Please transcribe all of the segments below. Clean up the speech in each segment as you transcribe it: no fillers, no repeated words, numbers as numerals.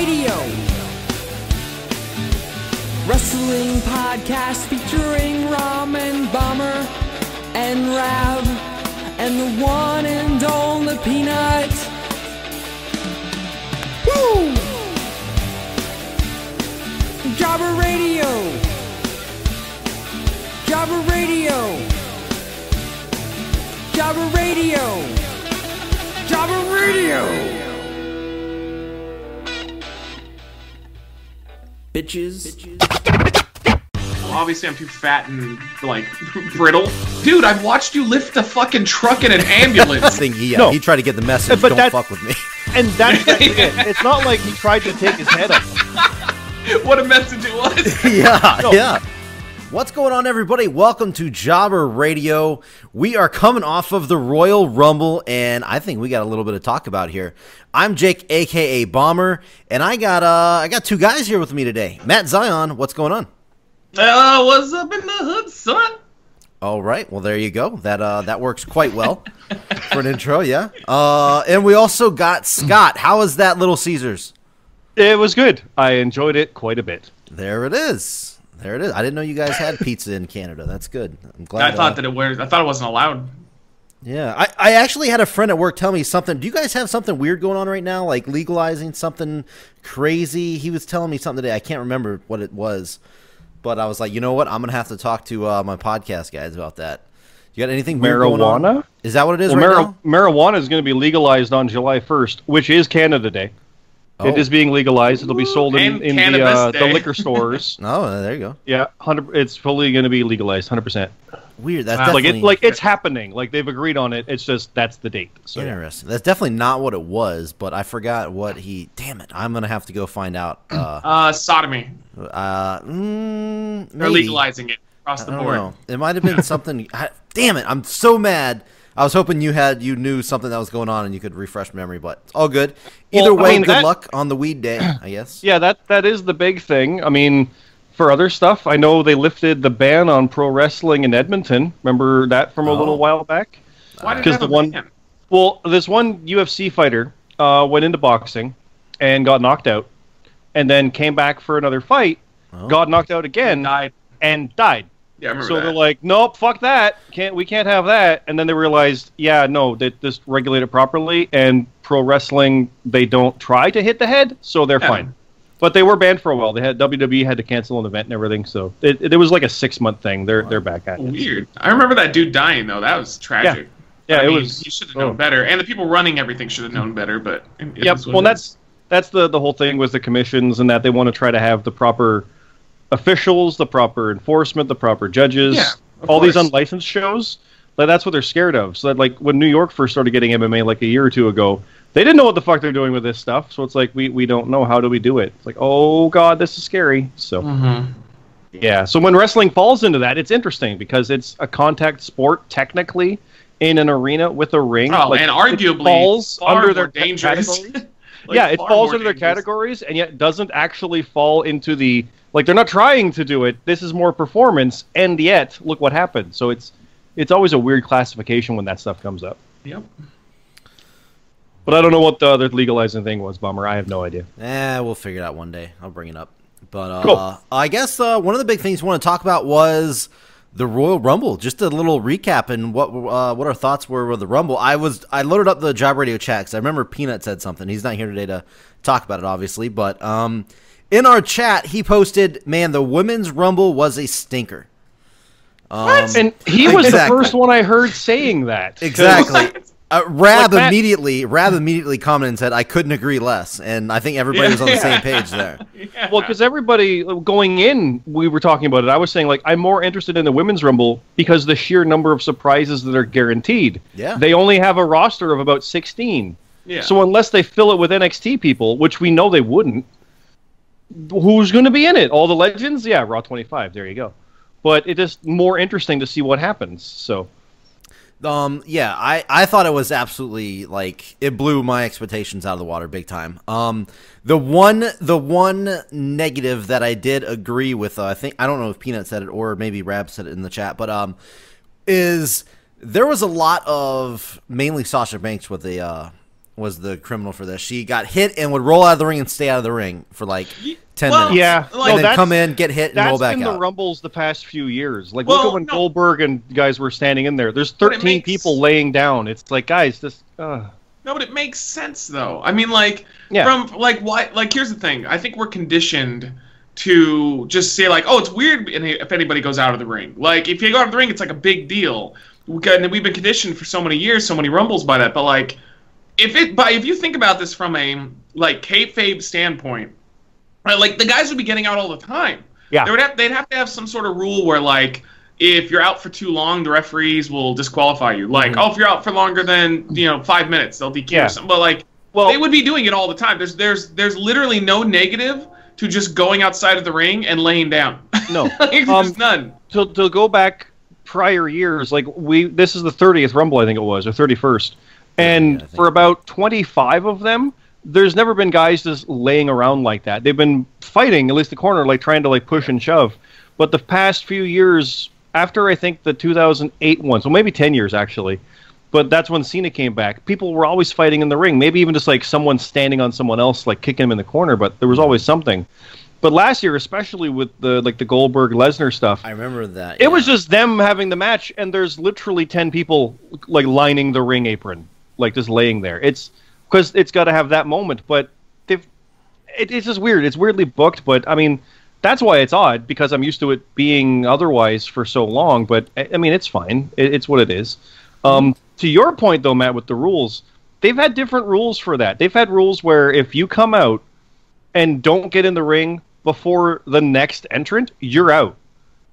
Radio. Wrestling podcast featuring Ramen Bomber and Rab and the one and only Peanut. Woo! Jobber Radio. Jobber Radio. Jobber Radio. Jobber Radio. Bitches. Obviously, I'm too fat and, like, brittle. Dude, I've watched you lift a fucking truck in an ambulance. He tried to get the message, but don't fuck with me. And that's it. It's not like he tried to take his head off. What a message it was. Yeah. What's going on, everybody? Welcome to Jobber Radio. We are coming off of the Royal Rumble, and I think we got a little bit to talk about here. I'm Jake, a.k.a. Bomber, and I got two guys here with me today. Matt Zion, what's going on? What's up in the hood, son? All right, well, there you go. That works quite well for an intro, yeah. And we also got Scott. How is that Little Caesars? It was good. I enjoyed it quite a bit. There it is. I didn't know you guys had pizza in Canada. That's good. I'm glad. I thought it wasn't allowed. Yeah, I actually had a friend at work tell me something. Do you guys have something weird going on right now, like legalizing something crazy? He was telling me something today. I can't remember what it was, but I was like, you know what? I'm gonna have to talk to my podcast guys about that. You got anything weird going on? Marijuana? Is that what it is right now? Marijuana is going to be legalized on July 1st, which is Canada Day. Oh. It is being legalized. It'll be sold in the liquor stores. Oh, there you go. Yeah, it's fully going to be legalized, 100%. Weird. That's definitely it's happening. Like they've agreed on it. It's just that's the date. So. Interesting. That's definitely not what it was, but I forgot what he. Damn it! I'm gonna have to go find out. Sodomy. Maybe. They're legalizing it across the board. Know. It might have been something. Damn it! I'm so mad. I was hoping you knew something that was going on and you could refresh memory, but all good. Either way, good luck on the weed day, I guess. Yeah, that is the big thing. I mean, for other stuff, I know they lifted the ban on pro wrestling in Edmonton. Remember that from a little while back? Why did they have a ban? Well, this one UFC fighter went into boxing and got knocked out, and then came back for another fight, got knocked out again, and died. Yeah, I remember so that. They're like, nope, fuck that. We can't have that. And then they realized, they just regulate it properly. And pro wrestling, they don't try to hit the head, so they're fine. But they were banned for a while. WWE had to cancel an event and everything. So it was like a 6-month thing. They're back at it. Weird. I remember that dude dying though. That was tragic. Yeah, it was. You should have known better, and the people running everything should have known better. But that's the whole thing with the commissions, and that they want to try to have the proper officials, the proper enforcement, the proper judges, all these unlicensed shows. Like that's what they're scared of. So that, like when New York first started getting MMA like a year or two ago, they didn't know what the fuck they're doing with this stuff. So it's like we don't know, how do we do it? It's like, oh god, this is scary. So yeah. So when wrestling falls into that, it's interesting because it's a contact sport technically in an arena with a ring. Oh, and arguably falls under their dangerous. categories. It falls under their categories, and yet doesn't actually fall into the. Like, they're not trying to do it. This is more performance, and yet, look what happened. So it's always a weird classification when that stuff comes up. Yep. But I don't know what the other legalizing thing was, Bummer. I have no idea. We'll figure it out one day. I'll bring it up. But cool. I guess one of the big things we want to talk about was the Royal Rumble. Just a little recap and what our thoughts were with the Rumble. I loaded up the Job Radio chat because I remember Peanut said something. He's not here today to talk about it, obviously, but in our chat, he posted, man, the Women's Rumble was a stinker. And he was the first one I heard saying that. Exactly. Rab immediately commented and said, I couldn't agree less. And I think everybody was on the same page there. Yeah. Well, because everybody going in, we were talking about it. I was saying, like, I'm more interested in the Women's Rumble because the sheer number of surprises that are guaranteed. Yeah. They only have a roster of about 16. Yeah. So unless they fill it with NXT people, which we know they wouldn't, who's going to be in it? All the legends? Yeah, Raw 25. There you go. But it's just more interesting to see what happens. So, I thought it was absolutely, like, it blew my expectations out of the water big time. The one negative that I did agree with, I don't know if Peanut said it or maybe Rab said it in the chat, but is there was a lot of mainly Sasha Banks with the was the criminal for this. She got hit and would roll out of the ring and stay out of the ring for like 10 Well, minutes. Yeah, And then come in, get hit, and roll back That's been out. the Rumbles the past few years. Like, Well, look at when no. Goldberg and guys were standing in there. There's But it 13 makes- people laying down. It's like, guys, this... No, but it makes sense though. I mean, like, Yeah. from like why? Like, here's the thing. I think we're conditioned to just say like, oh, it's weird if anybody goes out of the ring. Like, if you go out of the ring, it's like a big deal. We've been conditioned for so many years, so many Rumbles by that. But like, if you think about this from a like kayfabe standpoint, like the guys would be getting out all the time. Yeah. They'd have to have some sort of rule where like, if you're out for too long, the referees will disqualify you. Like, oh, if you're out for longer than 5 minutes, they'll DQ or something. But like, they would be doing it all the time. There's literally no negative to just going outside of the ring and laying down. No. There's none. To go back prior years, like this is the 30th Rumble, I think it was, or 31st. And for about 25 of them, there's never been guys just laying around like that. They've been fighting, at least the corner, like trying to like push and shove. But the past few years, after I think the 2008 one, so maybe 10 years actually, but that's when Cena came back, people were always fighting in the ring. Maybe even just like someone standing on someone else, like kicking him in the corner, but there was always something. But last year, especially with the Goldberg Lesnar stuff, I remember that. it was just them having the match, and there's literally 10 people like lining the ring apron, like just laying there. It's because it's got to have that moment, but it's just weird. It's weirdly booked, but I mean, that's why it's odd, because I'm used to it being otherwise for so long. But I mean, it's fine. It's what it is. To your point, though, Matt, with the rules, they've had different rules for that. They've had rules where if you come out and don't get in the ring before the next entrant, you're out.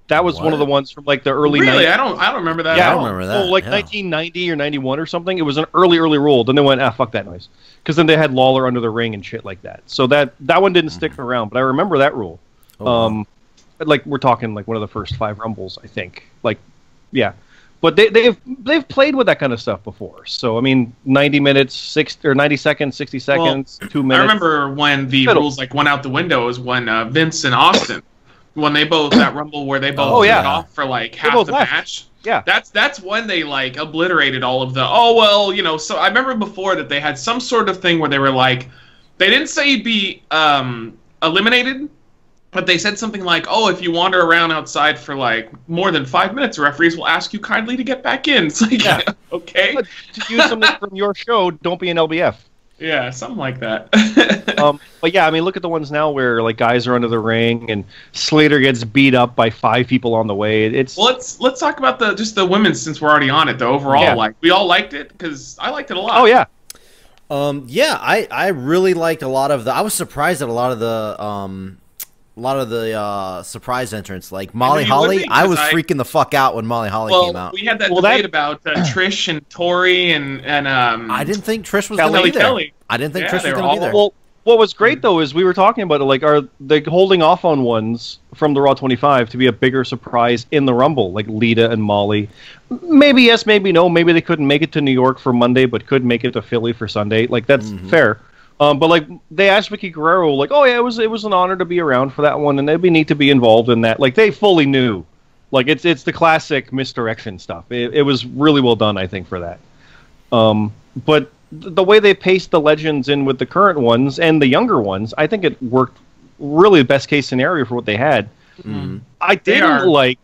That was one of the ones from like the early 90s. Really, I don't remember that. Yeah, at I all. don't remember that. Oh, like 1990 or 91 or something. It was an early rule. Then they went, fuck that noise, because then they had Lawler under the ring and shit like that. So that one didn't stick around, but I remember that rule. Like we're talking like one of the first 5 Rumbles, I think. Like, yeah. But they've played with that kind of stuff before. So I mean, 90 minutes, 90 seconds, 60 seconds, 2 minutes. I remember when the rules like went out the window is when Vince and Austin, when they both that Rumble where they both went off for like half the match. Yeah, that's when they like obliterated all of the So I remember before that they had some sort of thing where they were like, they didn't say you'd be eliminated. But they said something like, oh, if you wander around outside for, like, more than 5 minutes, referees will ask you kindly to get back in. It's like, okay. But to use something from your show, don't be an LBF. Yeah, something like that. But yeah, I mean, look at the ones now where, like, guys are under the ring and Slater gets beat up by 5 people on the way. Well, let's talk about just the women's, since we're already on it, though. Overall, like, we all liked it, because I liked it a lot. Oh, yeah. I really liked a lot of I was surprised at a lot of the surprise entrants, like Molly Holly. I was freaking the fuck out when Molly Holly came out. We had that debate about Trish and Tori and I didn't think Trish was going to be there. I didn't think Trish was going to be there. Well, what was great though is we were talking about it. Like, are they holding off on ones from the Raw 25 to be a bigger surprise in the Rumble, like Lita and Molly? Maybe yes, maybe no. Maybe they couldn't make it to New York for Monday, but could make it to Philly for Sunday. Like, that's fair. But like they asked Vicky Guerrero, like, oh yeah, it was an honor to be around for that one, and it'd be neat to be involved in that. Like, they fully knew, like it's the classic misdirection stuff. It was really well done, I think, for that. But the way they paced the legends in with the current ones and the younger ones, I think it worked really the best case scenario for what they had. I didn't like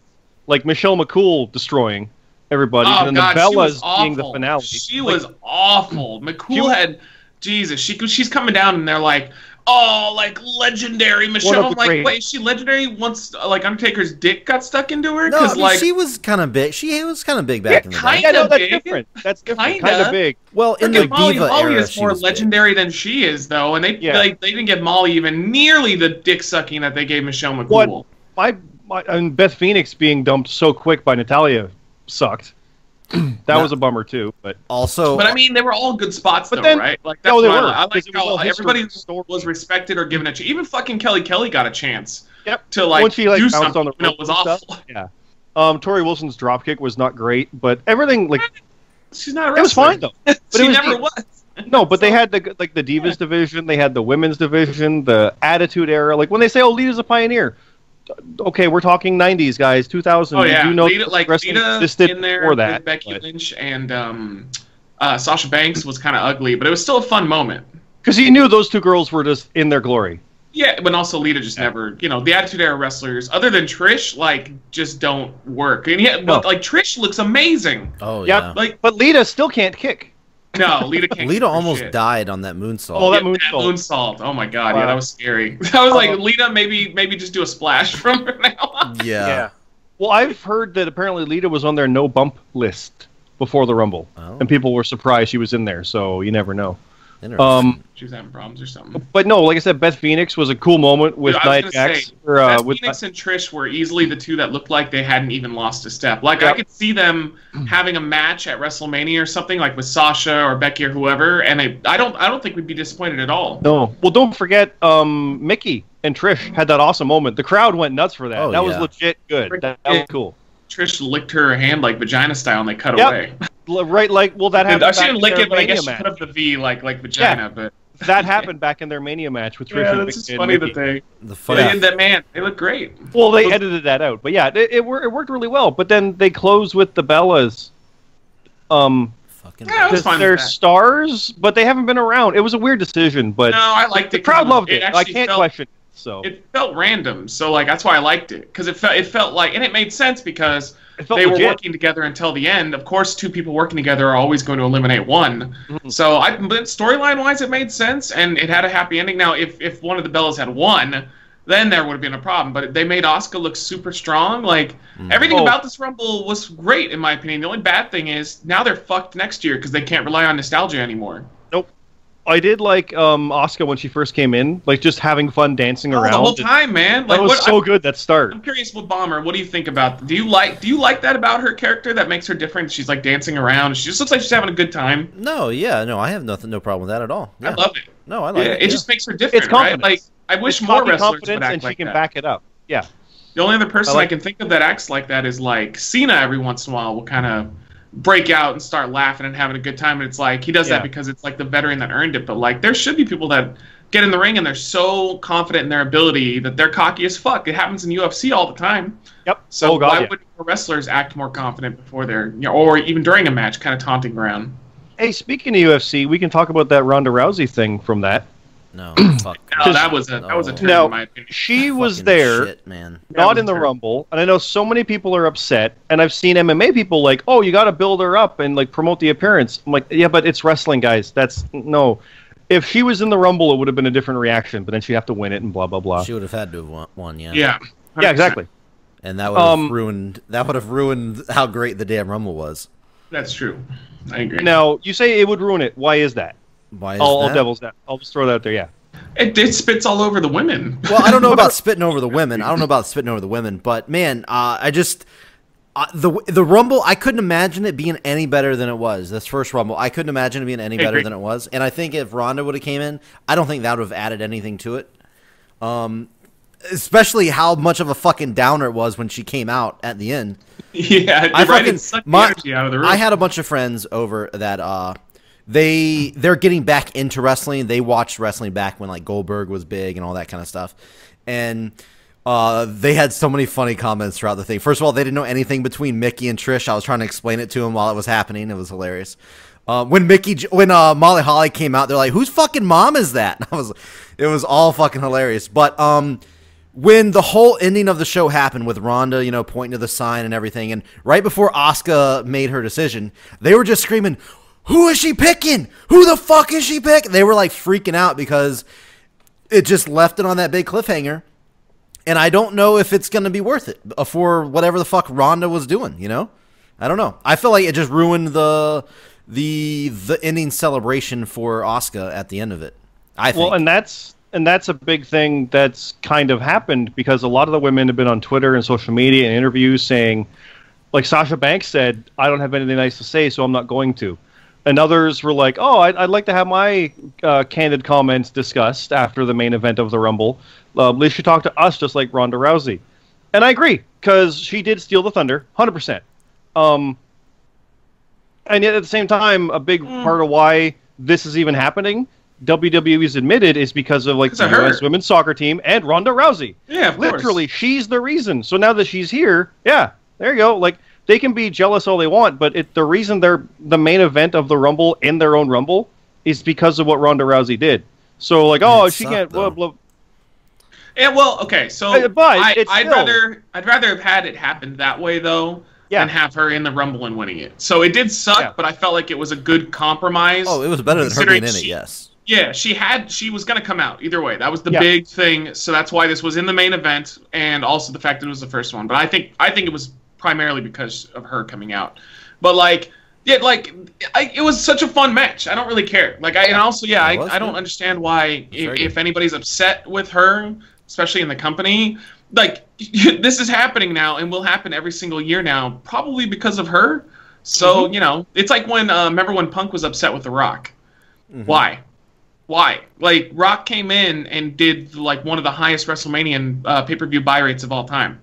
Michelle McCool destroying everybody, and then the Bellas being the finale. She was awful. McCool had. Jesus, she's coming down and they're like, oh, like legendary Michelle. I'm like, wait, is she legendary once like Undertaker's dick got stuck into her? No, I mean, she was kind of big. She was kind of big back in the day. Kind of that's different. That's different. Kind of big. Well, in the Diva Molly era, is more legendary than she is, though, and they didn't give Molly even nearly the dick sucking that they gave Michelle McCool. And Beth Phoenix being dumped so quick by Natalia sucked. That was a bummer too, but I mean, they were all good spots, though, right? Like, that's I like how everybody was respected or given a chance. Even fucking Kelly got a chance. Yep. To like she, do something. On the it was awful. Yeah. Tori Wilson's dropkick was not great, but everything like she's not. It was fine though. But she never was. No, but they had the Divas division, they had the women's division, the Attitude Era. Like when they say, "Oh, Lita's a pioneer." Okay, we're talking 90s, guys, 2000. Oh yeah, you know, Lita existed in there before that, with Becky Lynch and Sasha Banks was kind of ugly, but it was still a fun moment. Because you knew those two girls were just in their glory. Yeah, but also Lita just never, the Attitude Era wrestlers, other than Trish, like, just don't work. And but like Trish looks amazing. Oh yeah. But Lita still can't kick. No, Lita can't. Lita almost died on that moonsault. Oh, that moonsault. Oh my god, yeah, that was scary. I was like, Lita, maybe just do a splash from her now on. Yeah. Well, I've heard that apparently Lita was on their no bump list before the Rumble, and people were surprised she was in there. So you never know. She was having problems or something. But no, like I said, Beth Phoenix was a cool moment with Nia Jax. Beth Phoenix and Trish were easily the two that looked like they hadn't even lost a step. Like, I could see them having a match at WrestleMania or something, like with Sasha or Becky or whoever, and I don't think we'd be disappointed at all. No. Well, don't forget, Mickey and Trish had that awesome moment. The crowd went nuts for that. That was legit good. That was cool. Trish licked her hand like vagina style, and they cut away. Right, that happened. She didn't lick it, but I guess she put up the V like vagina. But that happened back in their Mania match with Trish. Yeah, it's funny that they look great. Well, they edited that out, but yeah, it worked really well. But then they closed with the Bellas. They're stars, but they haven't been around. It was a weird decision, but no, I liked it. The crowd loved it. I can't question it. So it felt random, so like that's why I liked it, because it felt like, and it made sense because they were working together until the end. Of course, two people working together are always going to eliminate one. So but storyline wise, it made sense, and it had a happy ending. Now, if one of the Bellas had won, then there would have been a problem. But they made Asuka look super strong. Like everything about this Rumble was great, in my opinion. The only bad thing is now they're fucked next year because they can't rely on nostalgia anymore. Nope. I did like Asuka when she first came in, like just having fun dancing around the whole time, man. Like, that was so good. That start. I'm curious, with Bomber, what do you think about? Do you like that about her character that makes her different? She's like dancing around. She just looks like she's having a good time. No, I have no problem with that at all. Yeah. I love it. No, I like it. It just makes her different, it's confidence. Right? Like I wish more wrestlers would act and like she can that. back it up. Yeah. The only other person I can think of that acts like that is like Cena. Every once in a while will kind of break out and start laughing and having a good time, and it's like he does that because it's like the veteran that earned it. But like there should be people that get in the ring and they're so confident in their ability that they're cocky as fuck. It happens in UFC all the time. Yep. So why wouldn't wrestlers act more confident before they're, or even during a match, kind of taunting around? Hey, speaking of UFC, we can talk about that Ronda Rousey thing from that. No, fuck. No, that was a turn, in my opinion. She was there, shit, man. not in the Rumble, and I know so many people are upset, and I've seen MMA people like, oh, you got to build her up and like promote the appearance. I'm like, yeah, but it's wrestling, guys. No. If she was in the Rumble, it would have been a different reaction, but then she'd have to win it and blah, blah, blah. She would have had to have won, yeah. Yeah. 100%. Yeah, exactly. And that would have ruined how great the damn Rumble was. That's true. I agree. Now, you say it would ruin it. Why is that? Why is that? I'll just throw that out there, yeah. It spits all over the women. Well, I don't know about spitting over the women. But man, the Rumble, I couldn't imagine it being any better than it was. This first Rumble, I couldn't imagine it being any better than it was. And I think if Ronda would have came in, I don't think that would have added anything to it. Especially how much of a fucking downer it was when she came out at the end. Yeah, it sucked the energy out of the room. I had a bunch of friends over that they're getting back into wrestling. They watched wrestling back when like Goldberg was big and all that kind of stuff. And they had so many funny comments throughout the thing. First of all, they didn't know anything between Mickey and Trish. I was trying to explain it to them while it was happening. It was hilarious. When Molly Holly came out, they're like, "Whose fucking mom is that?" It was all fucking hilarious. But when the whole ending of the show happened with Ronda, pointing to the sign and everything, and right before Asuka made her decision, they were just screaming, "Who is she picking? Who the fuck is she picking?" They were like freaking out because it just left it on that big cliffhanger. And I don't know if it's going to be worth it for whatever the fuck Ronda was doing, I don't know. I feel like it just ruined the ending celebration for Asuka at the end of it, I think. Well, and that's a big thing that's kind of happened because a lot of the women have been on Twitter and social media and interviews saying, like Sasha Banks said, "I don't have anything nice to say, so I'm not going to." And others were like, "Oh, I'd like to have my candid comments discussed after the main event of the Rumble. At least she talked to us just like Ronda Rousey." And I agree, because she did steal the thunder, 100%. And yet at the same time, a big part of why this is even happening, WWE's admitted, is because of like the U.S. women's soccer team and Ronda Rousey. Yeah, of course. Literally, she's the reason. So now that she's here, yeah, there you go. Like, they can be jealous all they want, but the reason they're the main event of the Rumble in their own Rumble is because of what Ronda Rousey did. So like, oh, she can't. Blah, blah. Yeah, well, okay, so but I'd rather have had it happen that way though. Yeah. And have her in the Rumble and winning it. So it did suck, but I felt like it was a good compromise. Oh, it was better than her being in it, yes. Yeah, she was going to come out either way. That was the big thing. So that's why this was in the main event, and also the fact that it was the first one. But I think it was primarily because of her coming out. But like, yeah, like it was such a fun match. I don't really care. Like, I don't understand why if anybody's upset with her, especially in the company. Like, this is happening now and will happen every single year now, probably because of her. So, it's like when, remember when Punk was upset with The Rock? Mm-hmm. Why? Like, Rock came in and did, like, one of the highest WrestleMania pay-per-view buy rates of all time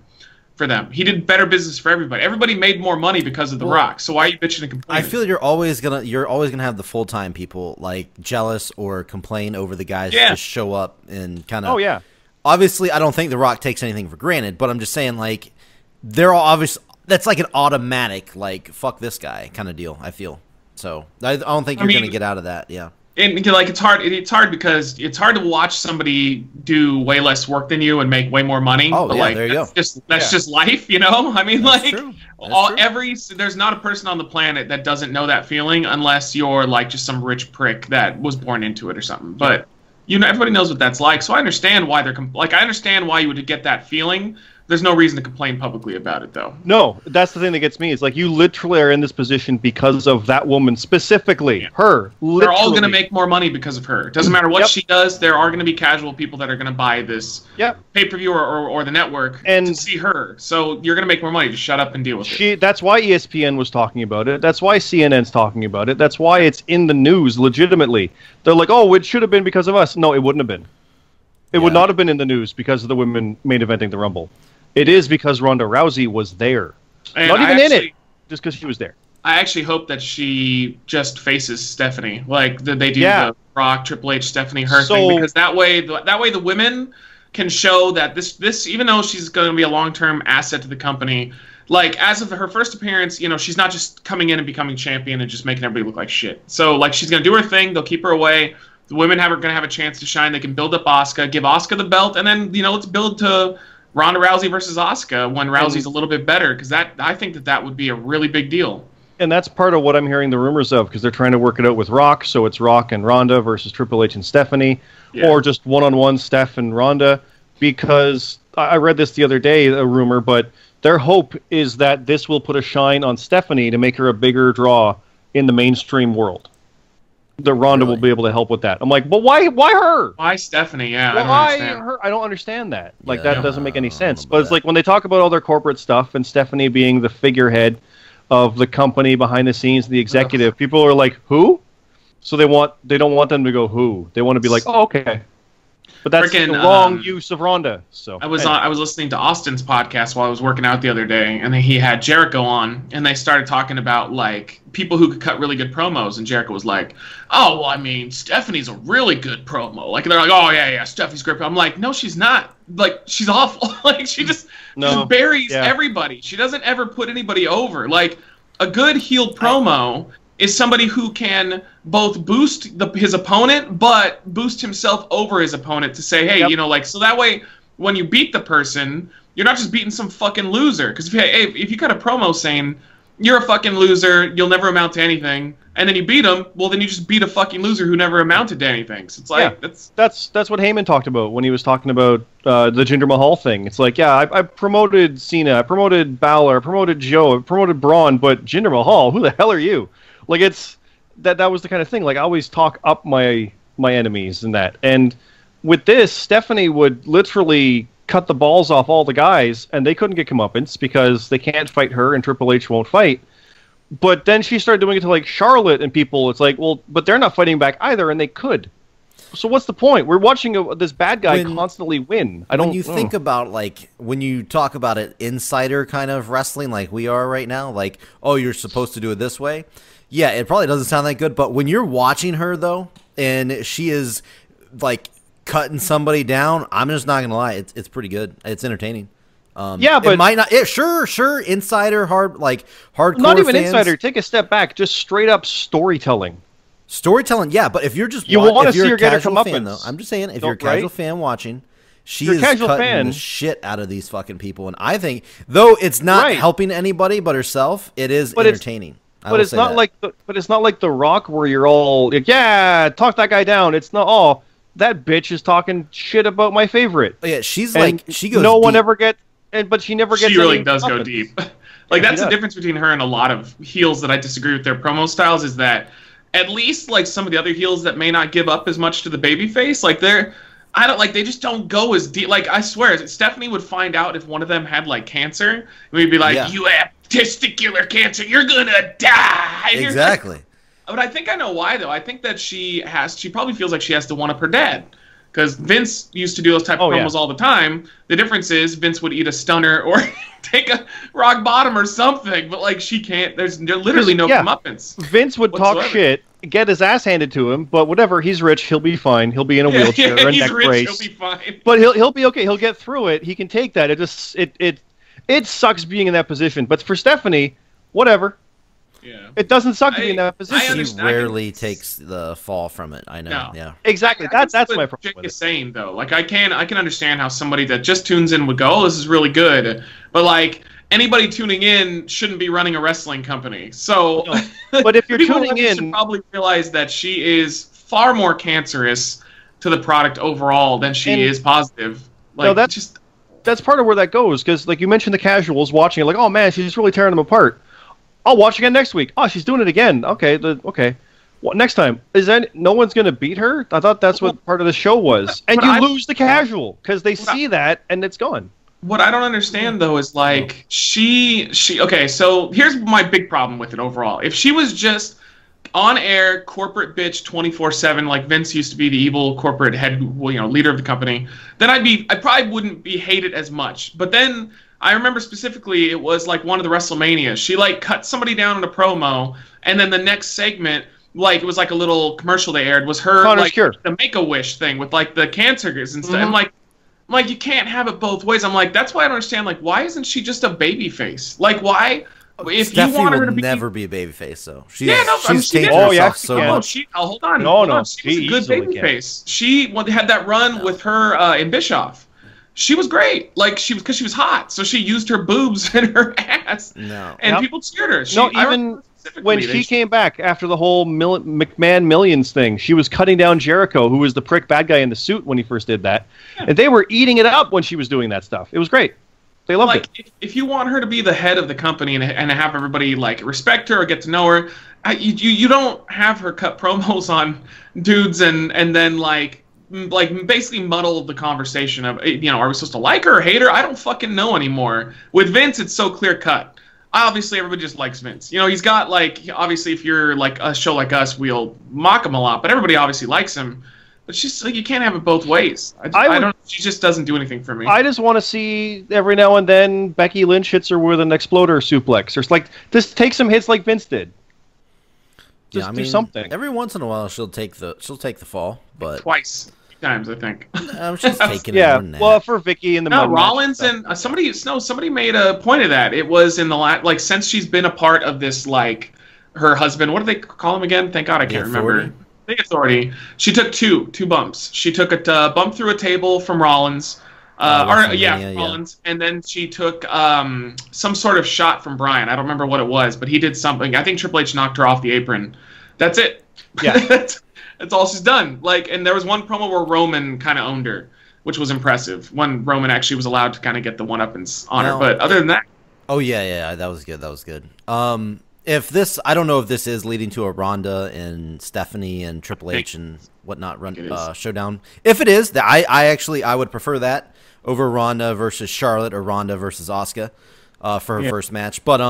for them. He did better business for everybody. Everybody made more money because of The Rock. So why are you bitching and complaining? I feel you're always gonna have the full-time people, like, jealous or complain over the guys that just show up and kind of... Oh, yeah. Obviously, I don't think The Rock takes anything for granted, but I'm just saying, like, they're all obvious. That's like an automatic, like, fuck this guy kind of deal, I feel. So, I don't think you're going to get out of that, yeah. And, like, it's hard because it's hard to watch somebody do way less work than you and make way more money. Oh, but, yeah, like, there you go. That's just life, you know? I mean, that's like, true. There's not a person on the planet that doesn't know that feeling unless you're, like, just some rich prick that was born into it or something. But... everybody knows what that's like, so I understand why I understand why you would get that feeling. There's no reason to complain publicly about it, though. No, that's the thing that gets me. It's like you literally are in this position because of that woman specifically. Yeah. Her. Literally. They're all going to make more money because of her. It doesn't matter what she does. There are going to be casual people that are going to buy this pay-per-view or the network to see her. So you're going to make more money. Just shut up and deal with it. That's why ESPN was talking about it. That's why CNN's talking about it. That's why it's in the news legitimately. They're like, oh, it should have been because of us. No, it wouldn't have been. It would not have been in the news because of the women main eventing the Rumble. It is because Ronda Rousey was there. And not even in it, just because she was there. I actually hope that she just faces Stephanie. Like, they do the Rock, Triple H, Stephanie, her thing. Because that way the women can show that this even though she's going to be a long-term asset to the company, like, as of her first appearance, she's not just coming in and becoming champion and just making everybody look like shit. So, like, she's going to do her thing. They'll keep her away. The women are going to have a chance to shine. They can build up Asuka, give Asuka the belt, and then, let's build to Ronda Rousey versus Asuka when Rousey's a little bit better, because I think that would be a really big deal. And that's part of what I'm hearing the rumors of, because they're trying to work it out with Rock, so it's Rock and Ronda versus Triple H and Stephanie, or just one-on-one Steph and Ronda, because I read this the other day, a rumor, but their hope is that this will put a shine on Stephanie to make her a bigger draw in the mainstream world. The Ronda will be able to help with that. I'm like, but why her? Why Stephanie? Yeah, why her? I don't understand that. Like, that doesn't make any sense. But it's like when they talk about all their corporate stuff and Stephanie being the figurehead of the company behind the scenes, the executive, people are like, who? So they don't want them to go who. They want to be like, oh, okay. But that's the wrong use of Ronda. So I was listening to Austin's podcast while I was working out the other day, and he had Jericho on, and they started talking about, like, people who could cut really good promos, and Jericho was like, oh, well, I mean, Stephanie's a really good promo. Like, they're like, oh, yeah, Stephanie's great. I'm like, no, she's not. Like, she's awful. Like, she just buries everybody. She doesn't ever put anybody over. Like, a good heel promo is somebody who can both boost his opponent, but boost himself over his opponent to say, hey, so that way when you beat the person, you're not just beating some fucking loser. Because if you cut a promo saying, you're a fucking loser, you'll never amount to anything, and then you beat him, well, then you just beat a fucking loser who never amounted to anything. So it's like, that's what Heyman talked about when he was talking about the Jinder Mahal thing. It's like, I promoted Cena, I promoted Balor, I promoted Joe, I promoted Braun, but Jinder Mahal, who the hell are you? Like, it's that was the kind of thing. Like, I always talk up my enemies and that. And with this, Stephanie would literally cut the balls off all the guys, and they couldn't get comeuppance because they can't fight her, and Triple H won't fight. But then she started doing it to, like, Charlotte and people. It's like, well, but they're not fighting back either, and they could. So what's the point? We're watching this bad guy constantly win. When you think about, like, when you talk about it, insider kind of wrestling like we are right now, like, oh, you're supposed to do it this way. Yeah, it probably doesn't sound that good, but when you're watching her, though, and she is, like, cutting somebody down, I'm just not going to lie. It's pretty good. It's entertaining. Yeah, but it might not. Sure, insider, hardcore. Not even fans, insider. Take a step back. Just straight up storytelling. Storytelling, yeah. But if you're just you want to see her get a casual fan, comeuppance, though, I'm just saying, if you're a casual fan watching, she is casual cutting fan, the shit out of these fucking people. And I think, though it's not helping anybody but herself, it is entertaining. But it's not like The Rock where you're all like, yeah, talk that guy down. It's not. Oh, that bitch is talking shit about my favorite. Yeah, she's and she goes. No one deep. ever gets. But she never gets. She really does go deep. Like that's the does. difference between her and a lot of heels that I disagree with their promo styles is that at least like some of the other heels that may not give up as much to the babyface, like they just don't go as deep. Like I swear, Stephanie would find out if one of them had like cancer, and we'd be like, "You have testicular cancer, you're gonna die." Exactly. But I think I know why though. I think that she probably feels like she has to one up her dad. Because Vince used to do those type of promos all the time. The difference is Vince would eat a stunner or take a rock bottom or something. But like she can't. There's literally no comeuppance. Vince would talk shit, get his ass handed to him, but whatever. He's rich. He'll be fine. He'll be in a wheelchair and he's neck rich, brace. He'll be fine. But he'll be okay. He'll get through it. He can take that. It sucks being in that position. But for Stephanie, whatever. Yeah. It doesn't suck to be in that position. She rarely takes the fall from it. I know. No. Yeah. Exactly. That's my problem. Jake is saying though, like I can understand how somebody that just tunes in would go, "Oh, this is really good," but like anybody tuning in shouldn't be running a wrestling company. So, but if you're tuning in, should probably realize that she is far more cancerous to the product overall than she is positive. Like that's part of where that goes because, like you mentioned, the casuals watching it, like, "Oh man, she's really tearing them apart." I'll watch again next week. Oh, she's doing it again. Okay, okay. What next time? No one's gonna beat her? I thought that's what part of the show was. And you lose the casual because they see that and it's gone. What I don't understand though is like she okay. So here's my big problem with it overall. If she was just on air corporate bitch 24/7 like Vince used to be the evil corporate head, leader of the company, then I probably wouldn't be hated as much. But then I remember specifically it was like one of the WrestleManias. She like cut somebody down in a promo, and then the next segment, like it was like a little commercial they aired, was her Connor's like Cure. the Make-A-Wish thing with like the cancers and stuff. And I'm like you can't have it both ways. I'm like that's why I don't understand. Like why isn't she just a baby face? Like why? If Stephanie you want her will to never be a babyface, though. She's she changed did. herself so much. Hold on. She was a good babyface. She had that run with her in Bischoff. She was great, because she was hot, so she used her boobs and her ass, and people cheered her. Even when she came back after the whole McMahon Millions thing, she was cutting down Jericho, who was the prick bad guy in the suit when he first did that, and they were eating it up when she was doing that stuff. It was great. They loved it. If you want her to be the head of the company and have everybody like respect her or get to know her, you don't have her cut promos on dudes and then like basically muddle the conversation of, are we supposed to like her or hate her? I don't fucking know anymore. With Vince, it's so clear cut. Obviously, everybody just likes Vince. He's got obviously if you're like a show like us, we'll mock him a lot, but everybody obviously likes him. But it's just like you can't have it both ways. I don't. She just doesn't do anything for me. I just want to see every now and then Becky Lynch hits her with an exploder suplex, or just take some hits like Vince did. Just do something. Every once in a while, she'll take the fall, but twice. Times I think. She's taking it. Well, for Vicky in the Rollins and somebody made a point of that. It was in the since she's been a part of this her husband. What do they call him again? Thank God I can't remember. I think Authority. She took two bumps. She took a bump through a table from Rollins. Rollins, and then she took some sort of shot from Bryan. I don't remember what it was, but he did something. I think Triple H knocked her off the apron. That's it. Yeah. That's all she's done. And there was one promo where Roman kind of owned her, which was impressive. When Roman actually was allowed to kind of get the one-up on her. But other than that... Oh, yeah, that was good. If this... I don't know if this is leading to a Ronda and Stephanie and Triple H and whatnot showdown. If it is, I would prefer that over Ronda versus Charlotte or Ronda versus Asuka for her first match. But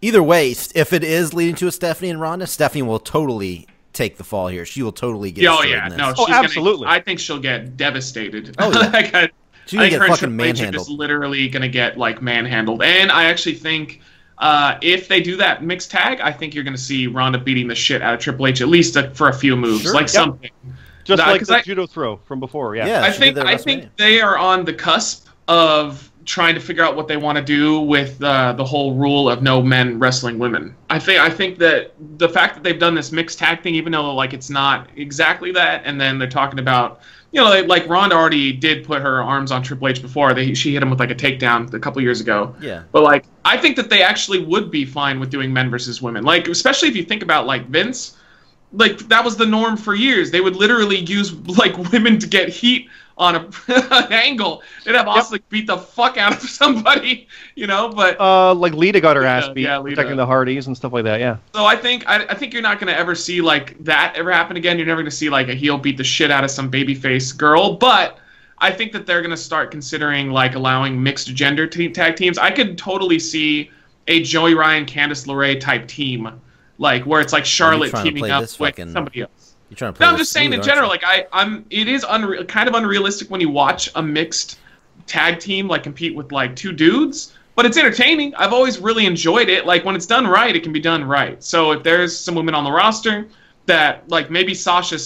either way, if it is leading to a Stephanie and Ronda, Stephanie will totally... take the fall here. She will totally get. Oh yeah, no, absolutely. I think she'll get devastated. Oh yeah. I think her fucking manhandled. Is literally gonna get manhandled, and I actually think if they do that mixed tag, I think you're gonna see Ronda beating the shit out of Triple H at least for a few moves, something. Just like the judo throw from before. Yeah. I think they are on the cusp of trying to figure out what they want to do with the whole rule of no men wrestling women. I think that the fact that they've done this mixed tag thing, even though like it's not exactly that, and then they're talking about, you know, like Ronda already did put her arms on Triple H before. She hit him with like a takedown a couple years ago. Yeah. But like I think that they actually would be fine with doing men versus women. Like especially if you think about like Vince, like that was the norm for years. They would literally use like women to get heat on an angle. They'd have Austin like, beat the fuck out of somebody, you know. But like Lita got her ass beat, Lita. protecting the Hardys and stuff like that. Yeah. So I think you're not gonna ever see like that ever happen again. You're never gonna see like a heel beat the shit out of some babyface girl. But I think that they're gonna start considering like allowing mixed gender tag teams. I could totally see a Joey Ryan, Candice LeRae type team, like where it's like Charlotte teaming up with somebody else. You're trying to play I'm just saying in general, like it is kind of unrealistic when you watch a mixed tag team like compete with like two dudes, but it's entertaining. I've always really enjoyed it. Like when it's done right, it can be done right. So if there's some women on the roster that like maybe Sasha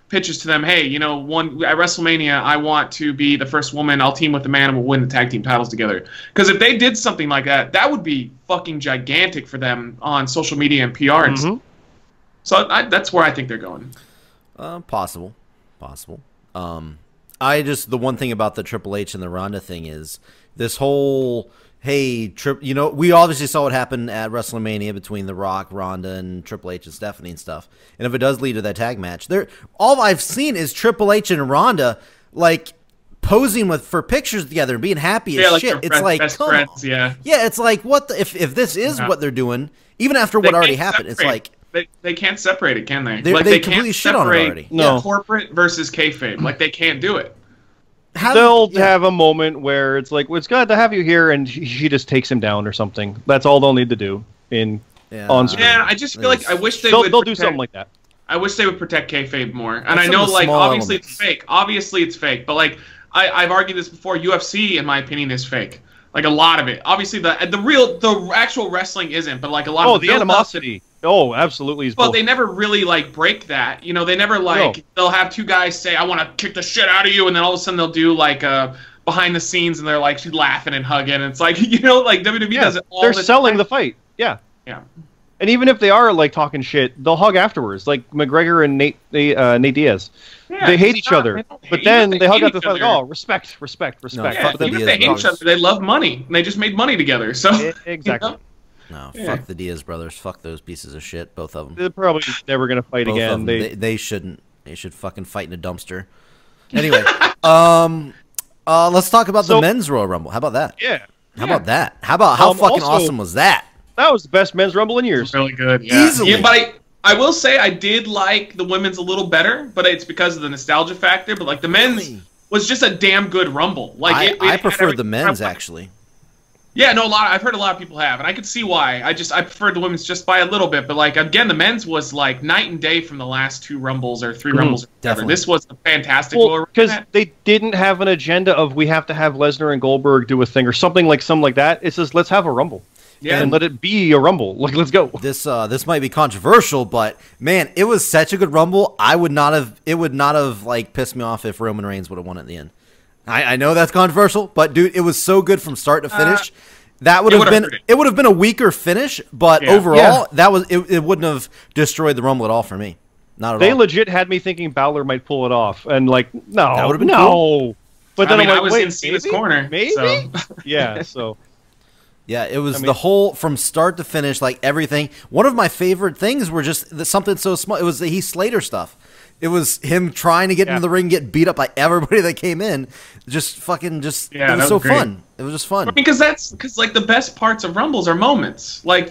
pitches to them, hey, you know, at WrestleMania, I want to be the first woman. I'll team with a man and we'll win the tag team titles together. Because if they did something like that, that would be fucking gigantic for them on social media and PR and stuff. So that's where I think they're going. Possible. The one thing about the Triple H and the Ronda thing is this whole, hey, you know, we obviously saw what happened at WrestleMania between The Rock, Ronda, and Triple H and Stephanie and stuff. And if it does lead to that tag match, all I've seen is Triple H and Ronda like posing for pictures together and being happy as shit. It's like, come on. Yeah, it's like what if this is what they're doing, even after what already happened, it's like. They can't separate it, can they? They completely shit on it already. No. Corporate versus kayfabe. Like, they can't do it. They'll have a moment where it's like, well, it's good to have you here, and she just takes him down or something. That's all they'll need to do on screen. Yeah, I just feel like I wish they'll do something like that. I wish they would protect kayfabe more. And I know, like, obviously it's fake. Obviously it's fake. But, like, I've argued this before. UFC, in my opinion, is fake. Like, a lot of it. Obviously, the actual wrestling isn't, but, like, a lot of the animosity. Oh, absolutely. But they never really, like, break that. You know, they never, like, they'll have two guys say, I want to kick the shit out of you, and then all of a sudden they'll do, like, behind the scenes, and they're, like, laughing and hugging. And it's like, you know, like, WWE does it all the time. They're selling the fight. Yeah. Yeah. And even if they are, like, talking shit, they'll hug afterwards. Like McGregor and Nate Diaz. Yeah, they hate each other. But then they hug after the fight, like, oh, respect. No, even if they hate each other, they love money. And they just made money together. So exactly. You know? No, fuck the Diaz brothers. Fuck those pieces of shit, both of them. They're probably never going to fight both again. They shouldn't. They should fucking fight in a dumpster. Anyway, let's talk about the men's Royal Rumble. How about that? Yeah. How about that? How fucking awesome was that? That was the best men's Rumble in years. Really good. Yeah. Easily. Yeah, but I will say I did like the women's a little better, but it's because of the nostalgia factor. But like the men's was just a damn good Rumble. Like I prefer the men's actually. Yeah, no, I've heard a lot of people have, and I could see why. I preferred the women's just by a little bit, but like again, the men's was like night and day from the last two Rumbles or three Rumbles. Or definitely. This was a fantastic. Well, because they didn't have an agenda of we have to have Lesnar and Goldberg do a thing or something like that. It's just let's have a Rumble. Yeah, and let it be a Rumble. Like, let's go. This might be controversial, but man, it was such a good Rumble. It would not have like pissed me off if Roman Reigns would have won at the end. I know that's controversial, but dude, it was so good from start to finish. That would have been a weaker finish, but overall, that was it wouldn't have destroyed the Rumble at all for me. Not at all. They legit had me thinking Balor might pull it off, and like, no, that would have been cool. But then I was in Cena's corner, maybe. So. Yeah, so. Yeah, it was the whole, from start to finish, like everything. One of my favorite things were just something so small. It was the Heath Slater stuff. It was him trying to get into the ring, get beat up by everybody that came in. It was so fun. It was just fun. Because like the best parts of Rumbles are moments. Like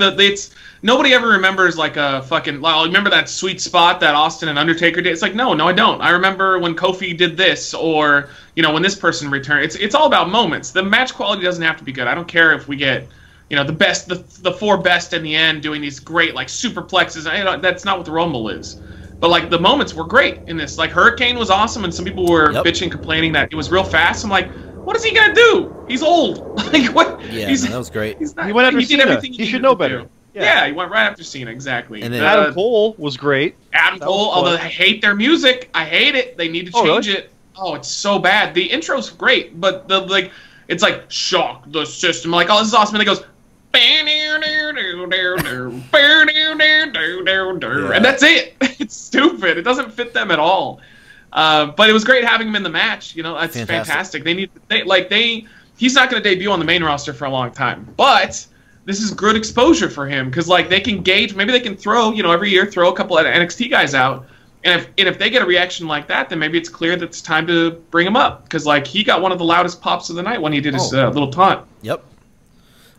nobody ever remembers like a fucking. Well, remember that sweet spot that Austin and Undertaker did? It's like no, I don't. I remember when Kofi did this, or when this person returned. It's all about moments. The match quality doesn't have to be good. I don't care if we get the best, the four best in the end doing these great like superplexes. That's not what the Rumble is. But like the moments were great in this. Like Hurricane was awesome, and some people were bitching, complaining that it was real fast. I'm like, what is he gonna do? He's old. Like what? Yeah, that was great. He's not, he went after he did Cena. everything he should know better. Yeah, he went right after Cena, exactly. And then Adam Cole was great. Adam Cole, although I hate their music, I hate it. They need to change it. Oh, it's so bad. The intro's great, but It's like shock the system. I'm like, oh, this is awesome. And it goes, and that's it. It's stupid. It doesn't fit them at all. But it was great having him in the match. You know, that's fantastic. He's not going to debut on the main roster for a long time, but this is good exposure for him because like they can gauge. Maybe they can throw, you know, every year throw a couple of NXT guys out. And if they get a reaction like that, then maybe it's clear that it's time to bring him up because like he got one of the loudest pops of the night when he did his little taunt. Yep.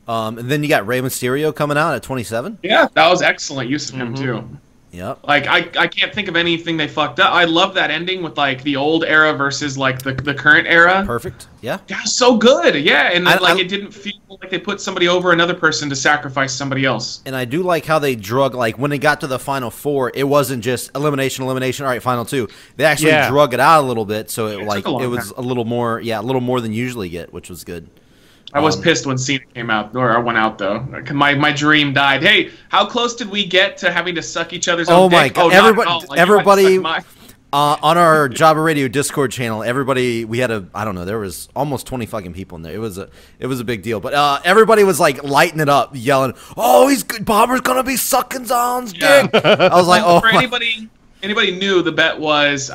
And then you got Rey Mysterio coming out at 27. Yeah, that was excellent use of him too. Yep. Like I can't think of anything they fucked up. I love that ending with like the old era versus like the current era. Perfect. Yeah. Yeah, so good. Yeah, and it didn't feel like they put somebody over another person to sacrifice somebody else. And I do like how they drug, like when they got to the final four, it wasn't just elimination. All right, final two. They actually drug it out a little bit, so it was a little more than usually get, which was good. I was pissed when Cena came out, or I went out though. My dream died. Hey, how close did we get to having to suck each other's own dick? My God! Everybody on our Jobber Radio Discord channel, we had there was almost 20 fucking people in there. It was a big deal, but everybody was like lighting it up, yelling, "Oh, he's good! Bomber's gonna be sucking Zon's dick!" I was like, "Oh." For anybody knew, the bet was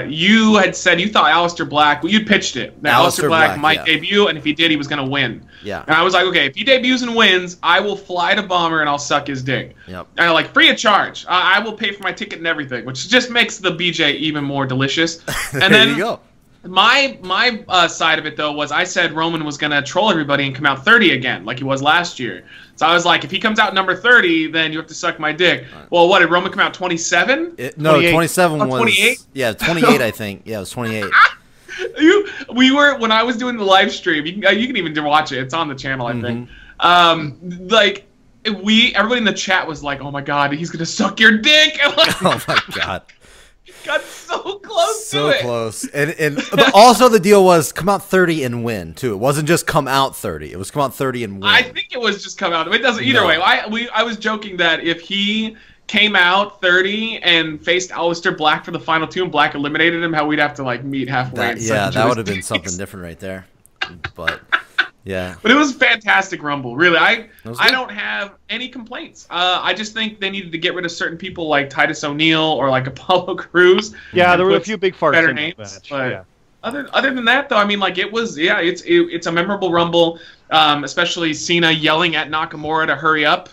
you had said you thought Aleister Black. Well, you'd pitched it. That Aleister Black might debut, and if he did, he was going to win. Yeah. And I was like, okay, if he debuts and wins, I will fly to Bomber and I'll suck his dick. Yep. And like free of charge. I will pay for my ticket and everything, which just makes the BJ even more delicious. And there then you go. My side of it though was I said Roman was going to troll everybody and come out 30 again, like he was last year. So I was like, if he comes out number 30, then you have to suck my dick. Well, what did Roman come out 27? No, 27 was 28. Yeah, 28. I think. Yeah, it was 28. We were when I was doing the live stream. You can even watch it. It's on the channel, I think. Everybody in the chat was like, "Oh my God, he's gonna suck your dick!" Oh my God. Got so close to it. So close. But also the deal was come out 30 and win, too. It wasn't just come out 30. It was come out 30 and win. I think it was just come out. It doesn't either way. I was joking that if he came out 30 and faced Aleister Black for the final two and Black eliminated him, how we'd have to like meet halfway. That would have been something different right there. But yeah. But it was a fantastic Rumble, really. I don't have any complaints. I just think they needed to get rid of certain people like Titus O'Neil or like Apollo Crews. Yeah, there were a few big farts better in names, the match. but yeah. Other than that, though, I mean, like it was, it's a memorable Rumble, especially Cena yelling at Nakamura to hurry up.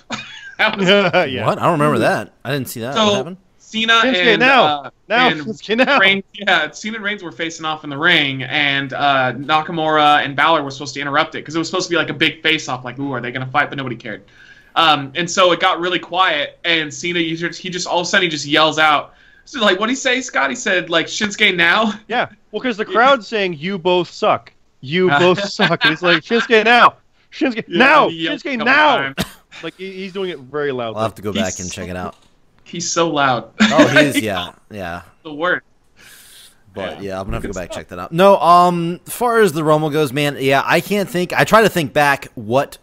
That was, yeah. What? I don't remember that. I didn't see that. So, what happened? Cena Shinsuke and now. Reigns, Cena and Reigns were facing off in the ring, and Nakamura and Balor were supposed to interrupt it because it was supposed to be like a big face-off, like, ooh, are they gonna fight? But nobody cared. And so it got really quiet, and Cena, he just all of a sudden he just yells out, so like, what did he say, Scott? He said like Shinsuke now. Yeah, well, because the crowd's saying you both suck. You both suck. And he's like Shinsuke now. Shinsuke now. Shinsuke now. Like he's doing it very loud. I'll have to go back and check it out. He's so loud. Oh, he is. Yeah. The word. But yeah, I'm gonna have to go back and check that out. No, as far as the Rumble goes, man, yeah, I can't think. I try to think back what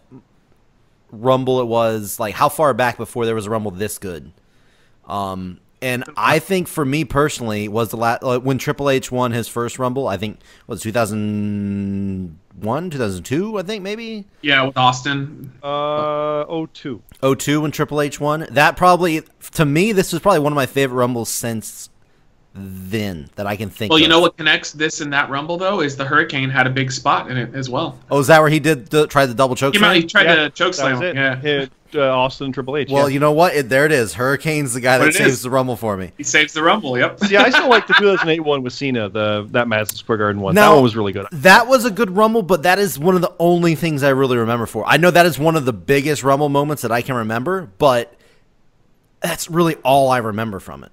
Rumble it was, like how far back before there was a Rumble this good. And I think for me personally was the last when Triple H won his first Rumble. I think was 2001, 2002. I think maybe. Yeah, with Austin. 02. 02 when Triple H won. That probably to me this was probably one of my favorite Rumbles since then that I can think. Well, of. You know what connects this and that Rumble though is the Hurricane had a big spot in it as well. Oh, is that where he did try the double choke slam? He tried to choke slam. Yeah. Hit Austin Triple H. Well, you know what? There it is. Hurricane's the guy that saves the Rumble for me. He saves the Rumble. Yep. Yeah, I still like the 2008 one with Cena, that Madison Square Garden one. That one was really good. That was a good Rumble, but that is one of the only things I really remember for. I know that is one of the biggest Rumble moments that I can remember, but that's really all I remember from it.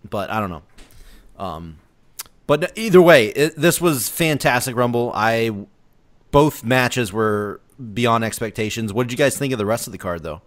But I don't know. But either way, this was fantastic Rumble. Both matches were beyond expectations. What did you guys think of the rest of the card, though?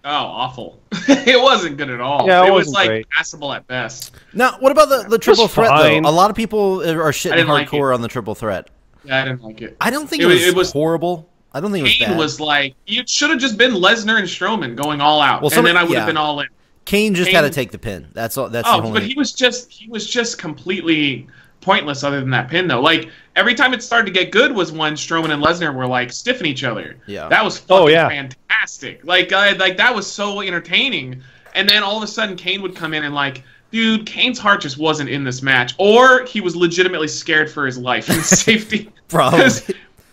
Oh, awful. It wasn't good at all. Yeah, it was like great. passable at best. Now, what about the triple threat, fine. though? A lot of people are shitting hardcore on the triple threat. Yeah, I didn't like it. I don't think it was horrible. I don't think it was Kane bad. was like, it should have just been Lesnar and Strowman going all out, and then I would have been all in. Kane just had to take the pin. That's all. That's the only... but he was just completely pointless other than that pin, though. Like, every time it started to get good was when Strowman and Lesnar were, like, stiffing each other. Yeah. That was fucking fantastic. Like, that was so entertaining. And then all of a sudden, Kane would come in and, like, dude, Kane's heart just wasn't in this match. Or he was legitimately scared for his life and safety. Probably.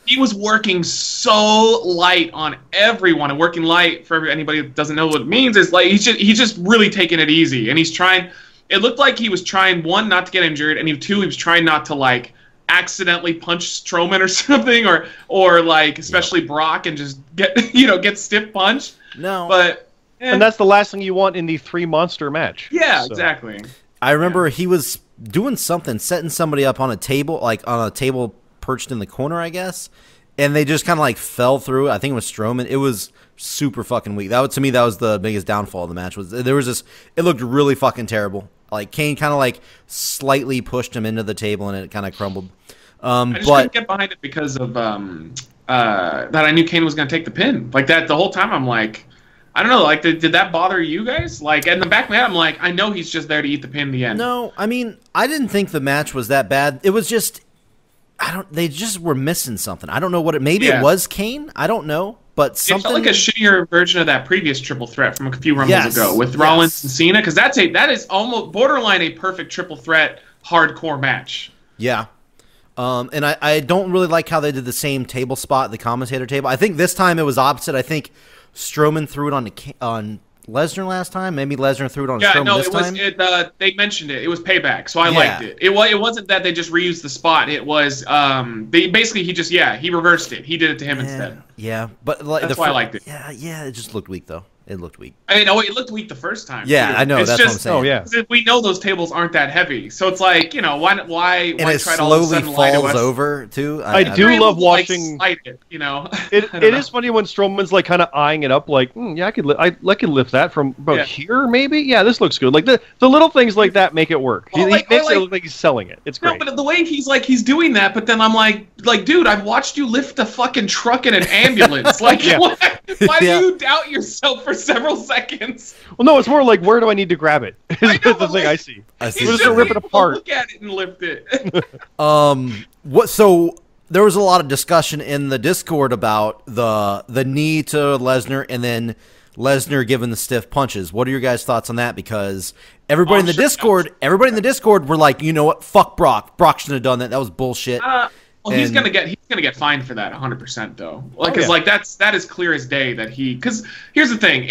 He was working so light on everyone, and working light for anybody that doesn't know what it means is like he's just really taking it easy, and he's trying. It looked like he was trying, one, not to get injured, and two, he was trying not to like accidentally punch Strowman or something, or like especially Brock, and just get stiff punched. No, but and that's the last thing you want in the 3-monster match. Yeah, so. Exactly. I remember he was doing something, setting somebody up on a table, like on a table perched in the corner, I guess, and they just kind of like fell through. I think it was Strowman. It was super fucking weak. To me, that was the biggest downfall of the match. It looked really fucking terrible. Like Kane kind of like slightly pushed him into the table, and it kind of crumbled. I just couldn't get behind it because of that. I knew Kane was going to take the pin. Like that the whole time. I'm like, I don't know. Like, did that bother you guys? Like, in the back of my head, I'm like, I know he's just there to eat the pin in the end. No, I mean, I didn't think the match was that bad. It was just. They just were missing something. I don't know what maybe it was Kane. I don't know, but something. It felt like a shittier version of that previous triple threat from a few Rumbles ago with Rollins and Cena, because that is almost borderline a perfect triple threat hardcore match. Yeah. And I don't really like how they did the same table spot, the commentator table. I think this time it was opposite. I think Strowman threw it on Lesnar last time. Maybe Lesnar threw it on Strowman this time. They mentioned it. It was payback, so I liked it. It wasn't that they just reused the spot. It was he reversed it. He did it to him instead. Yeah, but that's why I liked it. Yeah, it just looked weak though. It looked weak. I mean, it looked weak the first time. Yeah, too. I know. That's what I'm saying. Oh yeah, we know those tables aren't that heavy, so it's like why and it try to all of a slowly sudden lie to falls us? over too. I do love watching. Like, it it is funny when Strowman's like kind of eyeing it up, like I could lift that from about here, maybe. Yeah, this looks good. Like the little things like that make it work. Well, he makes it look like he's selling it. It's great. No, but the way he's doing that, but then I'm like, dude, I've watched you lift a fucking truck in an ambulance. Like, why do you doubt yourself for several seconds? Well, no, it's more like, where do I need to grab it? Is the thing I see. I see. We're just gonna rip it apart. Look at it and lift it. So there was a lot of discussion in the Discord about the knee to Lesnar and then Lesnar giving the stiff punches. What are your guys' thoughts on that? Because everybody in the Discord were like, you know what? Fuck Brock. Brock shouldn't have done that. That was bullshit. He's gonna get fined for that 100% though. Like, that is clear as day that because here's the thing.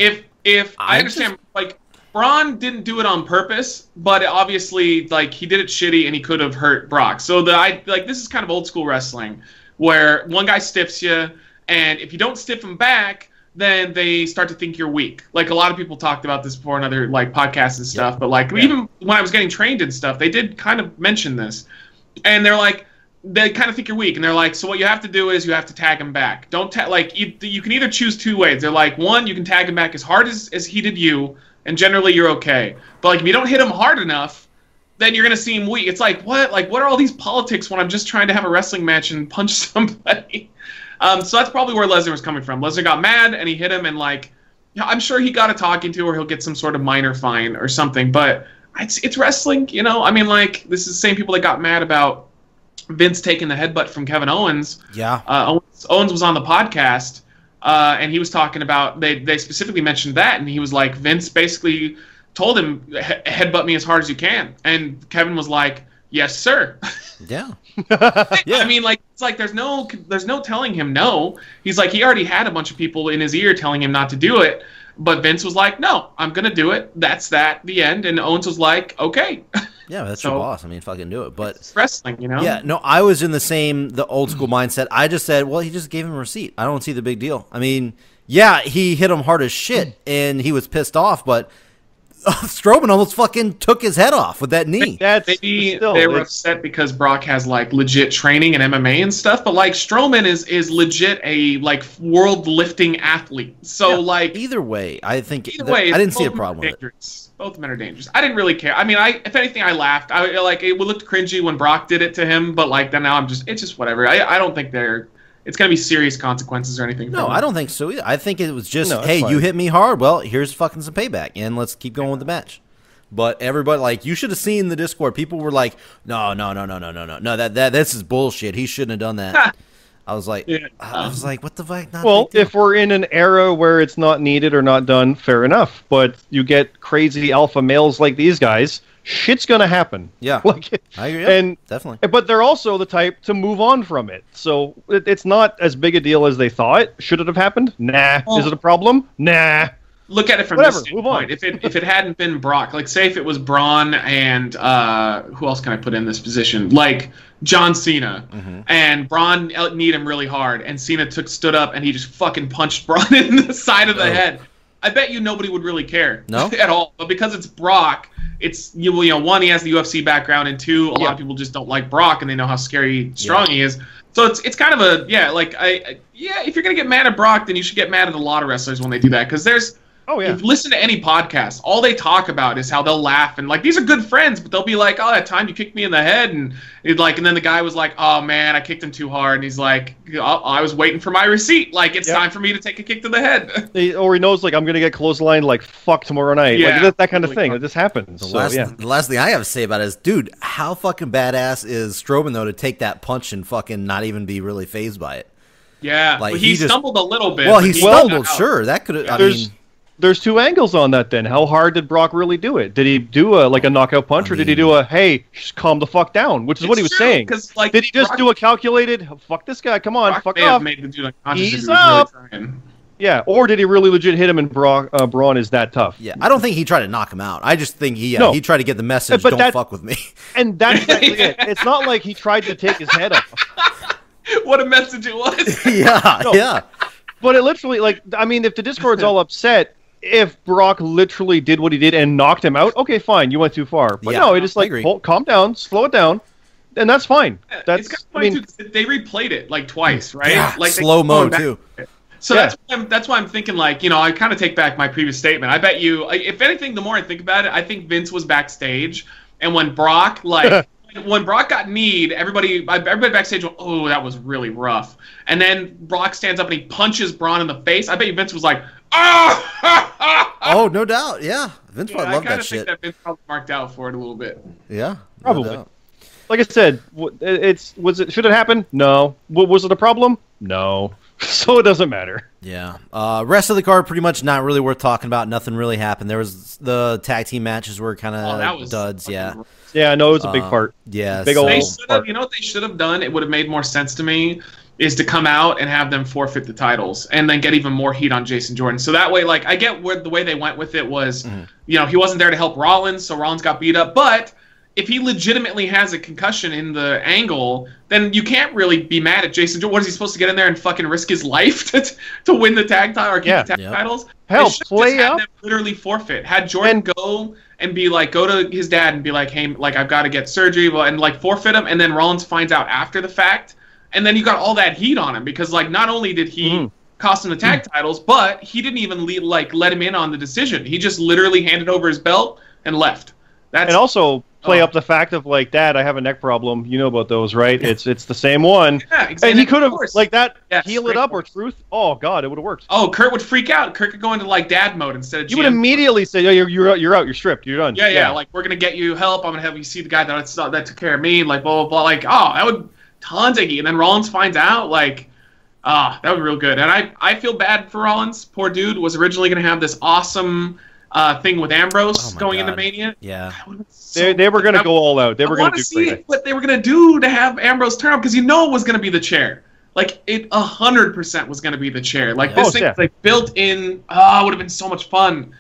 If I understand, like, Braun didn't do it on purpose, but obviously, like, he did it shitty and he could have hurt Brock. So this is kind of old school wrestling, where one guy stiffs you, and if you don't stiff him back, then they start to think you're weak. Like, a lot of people talked about this before in other like podcasts and stuff. But like even when I was getting trained and stuff, they did kind of mention this, and they're like, they kind of think you're weak, and they're like, so what you have to do is you have to tag him back. Don't you can either choose two ways. They're like, one, you can tag him back as hard as he did you, and generally you're okay. But like, if you don't hit him hard enough, then you're gonna see him weak. It's like, what are all these politics when I'm just trying to have a wrestling match and punch somebody? So that's probably where Lesnar was coming from. Lesnar got mad and he hit him, and like, I'm sure he got a talking to, or he'll get some sort of minor fine or something. But it's wrestling, I mean, like, this is the same people that got mad about Vince taking the headbutt from Kevin Owens. Yeah. Owens was on the podcast, and he was talking about, they specifically mentioned that, and he was like, Vince basically told him, headbutt me as hard as you can. And Kevin was like, yes, sir. Yeah. Yeah. I mean, like, it's like there's no telling him no. He's like, he already had a bunch of people in his ear telling him not to do it. But Vince was like, no, I'm going to do it. That's the end. And Owens was like, okay. Yeah, that's your boss. I mean, fucking do it. But it's wrestling, Yeah, no, I was in the old school mindset. I just said, well, he just gave him a receipt. I don't see the big deal. I mean, yeah, he hit him hard as shit, and he was pissed off, but Strowman almost fucking took his head off with that knee. Maybe they were upset because Brock has like legit training in MMA and stuff, but like Strowman is legit a like world lifting athlete. So like either way, I think I didn't see a problem with it. Both men are dangerous. I didn't really care. I mean, if anything, I laughed. I like it looked cringy when Brock did it to him, but like then now it's just whatever. I don't think it's gonna be serious consequences or anything. No, I don't think so either. I think it was just, hey, you hit me hard. Well, here's fucking some payback, and let's keep going with the match. But everybody, like, you should have seen the Discord. People were like, no, this is bullshit. He shouldn't have done that. I was like, what the fuck? Well, if we're in an era where it's not needed or not done, fair enough. But you get crazy alpha males like these guys, shit's gonna happen. Yeah, like, I agree. And definitely. But they're also the type to move on from it. So it's not as big a deal as they thought. Should it have happened? Nah. Well, is it a problem? Nah. Look at it from Whatever, this move on. standpoint. If it hadn't been Brock, like say if it was Braun and who else can I put in this position? Like John Cena, and Braun kneed him really hard, and Cena stood up and he just fucking punched Braun in the side of the head. I bet you nobody would really care at all. But because it's Brock, it's you know one, he has the UFC background, and two, a lot of people just don't like Brock and they know how scary strong he is. So it's kind of a if you're gonna get mad at Brock, then you should get mad at a lot of wrestlers when they do that, because there's. Oh yeah. If you listen to any podcast, all they talk about is how they'll laugh and like these are good friends, but they'll be like, "Oh, that time you kicked me in the head," and then the guy was like, "Oh man, I kicked him too hard," and he's like, "I was waiting for my receipt. Like it's time for me to take a kick to the head." Or he knows like I'm gonna get clotheslined like fuck tomorrow night. Yeah, like that kind of thing. It just happens. The last thing I have to say about it is, dude, how fucking badass is Strowman though to take that punch and fucking not even be really fazed by it? Yeah, like but he stumbled a little bit. Well, he stumbled, sure. That could have. There's two angles on that then. How hard did Brock really do it? Did he do a knockout punch, or did he do a, hey, just calm the fuck down, which is what he was saying? Like, did he just do a calculated, fuck this guy, come on, Brock fuck may off, have made the dude unconscious ease if he was really trying. Yeah, or did he really legit hit him and Braun is that tough? Yeah, I don't think he tried to knock him out. I just think he tried to get the message, but don't fuck with me. And that's exactly it. It's not like he tried to take his head off. What a message it was. Yeah. But it literally, like, I mean, if the Discord's all upset, if Brock literally did what he did and knocked him out, okay, fine, you went too far. But no, he just calm down, slow it down, and that's fine. That's it's funny too, they replayed it like twice, right? Yeah, like slow-mo too. So that's why I'm thinking, like, you know, I kind of take back my previous statement. I bet you, if anything, the more I think about it, I think Vince was backstage, and when Brock when Brock got kneed, everybody backstage went, "Oh, that was really rough." And then Brock stands up and he punches Braun in the face. I bet you Vince was like, "Ah!" Oh, no doubt. Yeah, Vince probably loved that shit. I kind of think that Vince probably marked out for it a little bit. Yeah, probably. Like I said, should it happen? No. Was it a problem? No. So it doesn't matter. Yeah. Rest of the card pretty much not really worth talking about. Nothing really happened. There was the tag team matches were kind of duds. Yeah. Yeah, I know it was a big part. Yeah. Big old part. You know what they should have done? It would have made more sense to me is to come out and have them forfeit the titles and then get even more heat on Jason Jordan. So that way, like, I get where the way they went with it was, you know, he wasn't there to help Rollins, so Rollins got beat up. But if he legitimately has a concussion in the angle, then you can't really be mad at Jason Jordan. What is he supposed to get in there and fucking risk his life to win the tag title or keep the tag titles? Hell, play up. Them literally forfeit. Had Jordan go and be like, go to his dad and be like, hey, like, I've got to get surgery, and like forfeit him, and then Rollins finds out after the fact, and then you got all that heat on him because, like, not only did he cost him the tag titles, but he didn't even let him in on the decision. He just literally handed over his belt and left. And also play up the fact of, like, Dad, I have a neck problem. You know about those, right? It's the same one. Yeah, exactly. And he could have, like, that, heal it up or truth. Oh, God, it would have worked. Oh, Kurt would freak out. Kurt could go into, like, dad mode instead of GM. You would immediately say, you're out, you're stripped, you're done. Yeah, like, we're going to get you help. I'm going to have you see the guy that took care of me, like, blah, blah, blah. Like, oh, that would tons of heat. And then Rollins finds out, like, that would be real good. And I feel bad for Rollins. Poor dude was originally going to have this awesome thing with Ambrose going into Mania. Yeah. They were going to go all out. They were going to do see what they were going to do to have Ambrose turn up, because you know it was going to be the chair. Like, it 100% was going to be the chair. Like, this thing, like, built in, it would have been so much fun.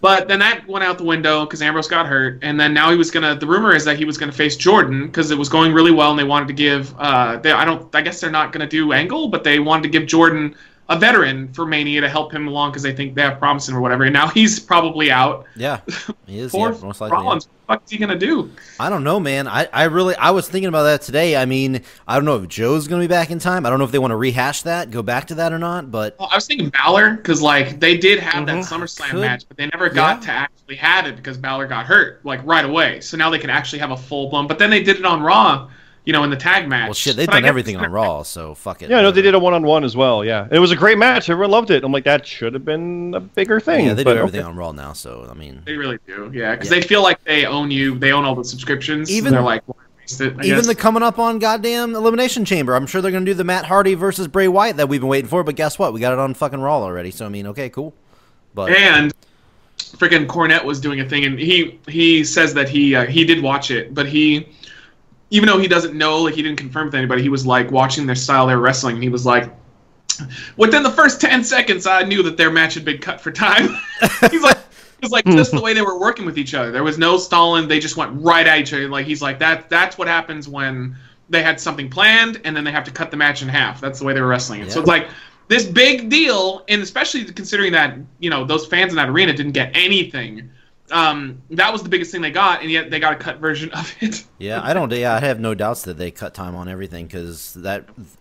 But then that went out the window because Ambrose got hurt. And then now the rumor is that he was going to face Jordan because it was going really well and they wanted to give, I guess they're not going to do Angle, but they wanted to give Jordan a veteran for Mania to help him along because they think they have promise in him or whatever. And now he's probably out. Yeah, he is. Poor most likely. Rollins. What the fuck is he gonna do? I don't know, man. I was thinking about that today. I mean, I don't know if Joe's gonna be back in time. I don't know if they want to rehash that, go back to that or not. But I was thinking Balor because, like, they did have that SummerSlam match, but they never got to actually have it because Balor got hurt like right away. So now they can actually have a full blown. But then they did it on Raw. in the tag match. Well, shit, they've But I done guess everything it's on Raw, so fuck it. Yeah, no, they did a one-on-one as well. Yeah, it was a great match. Everyone loved it. I'm like, that should have been a bigger thing. Yeah, they do but everything okay. on Raw now, so I mean, They really do, yeah, because they feel like they own you. They own all the subscriptions. Even- and they're like, why waste it? I even guess. the coming up on goddamn Elimination Chamber, I'm sure they're gonna do the Matt Hardy versus Bray Wyatt that we've been waiting for. But guess what? We got it on fucking Raw already. So I mean, okay, cool. But And freaking Cornette was doing a thing, and he says that he did watch it, but even though he doesn't know, like he didn't confirm with anybody, he was like watching their style they were wrestling, and he was like, within the first 10 seconds, I knew that their match had been cut for time. He's like, it was like just the way they were working with each other. There was no stalling. They just went right at each other. Like he's like, that's what happens when they had something planned, and then they have to cut the match in half. That's the way they were wrestling it. Yeah. So it's like this big deal, and especially considering that those fans in that arena didn't get anything. That was the biggest thing they got, and yet they got a cut version of it. yeah, I have no doubts that they cut time on everything because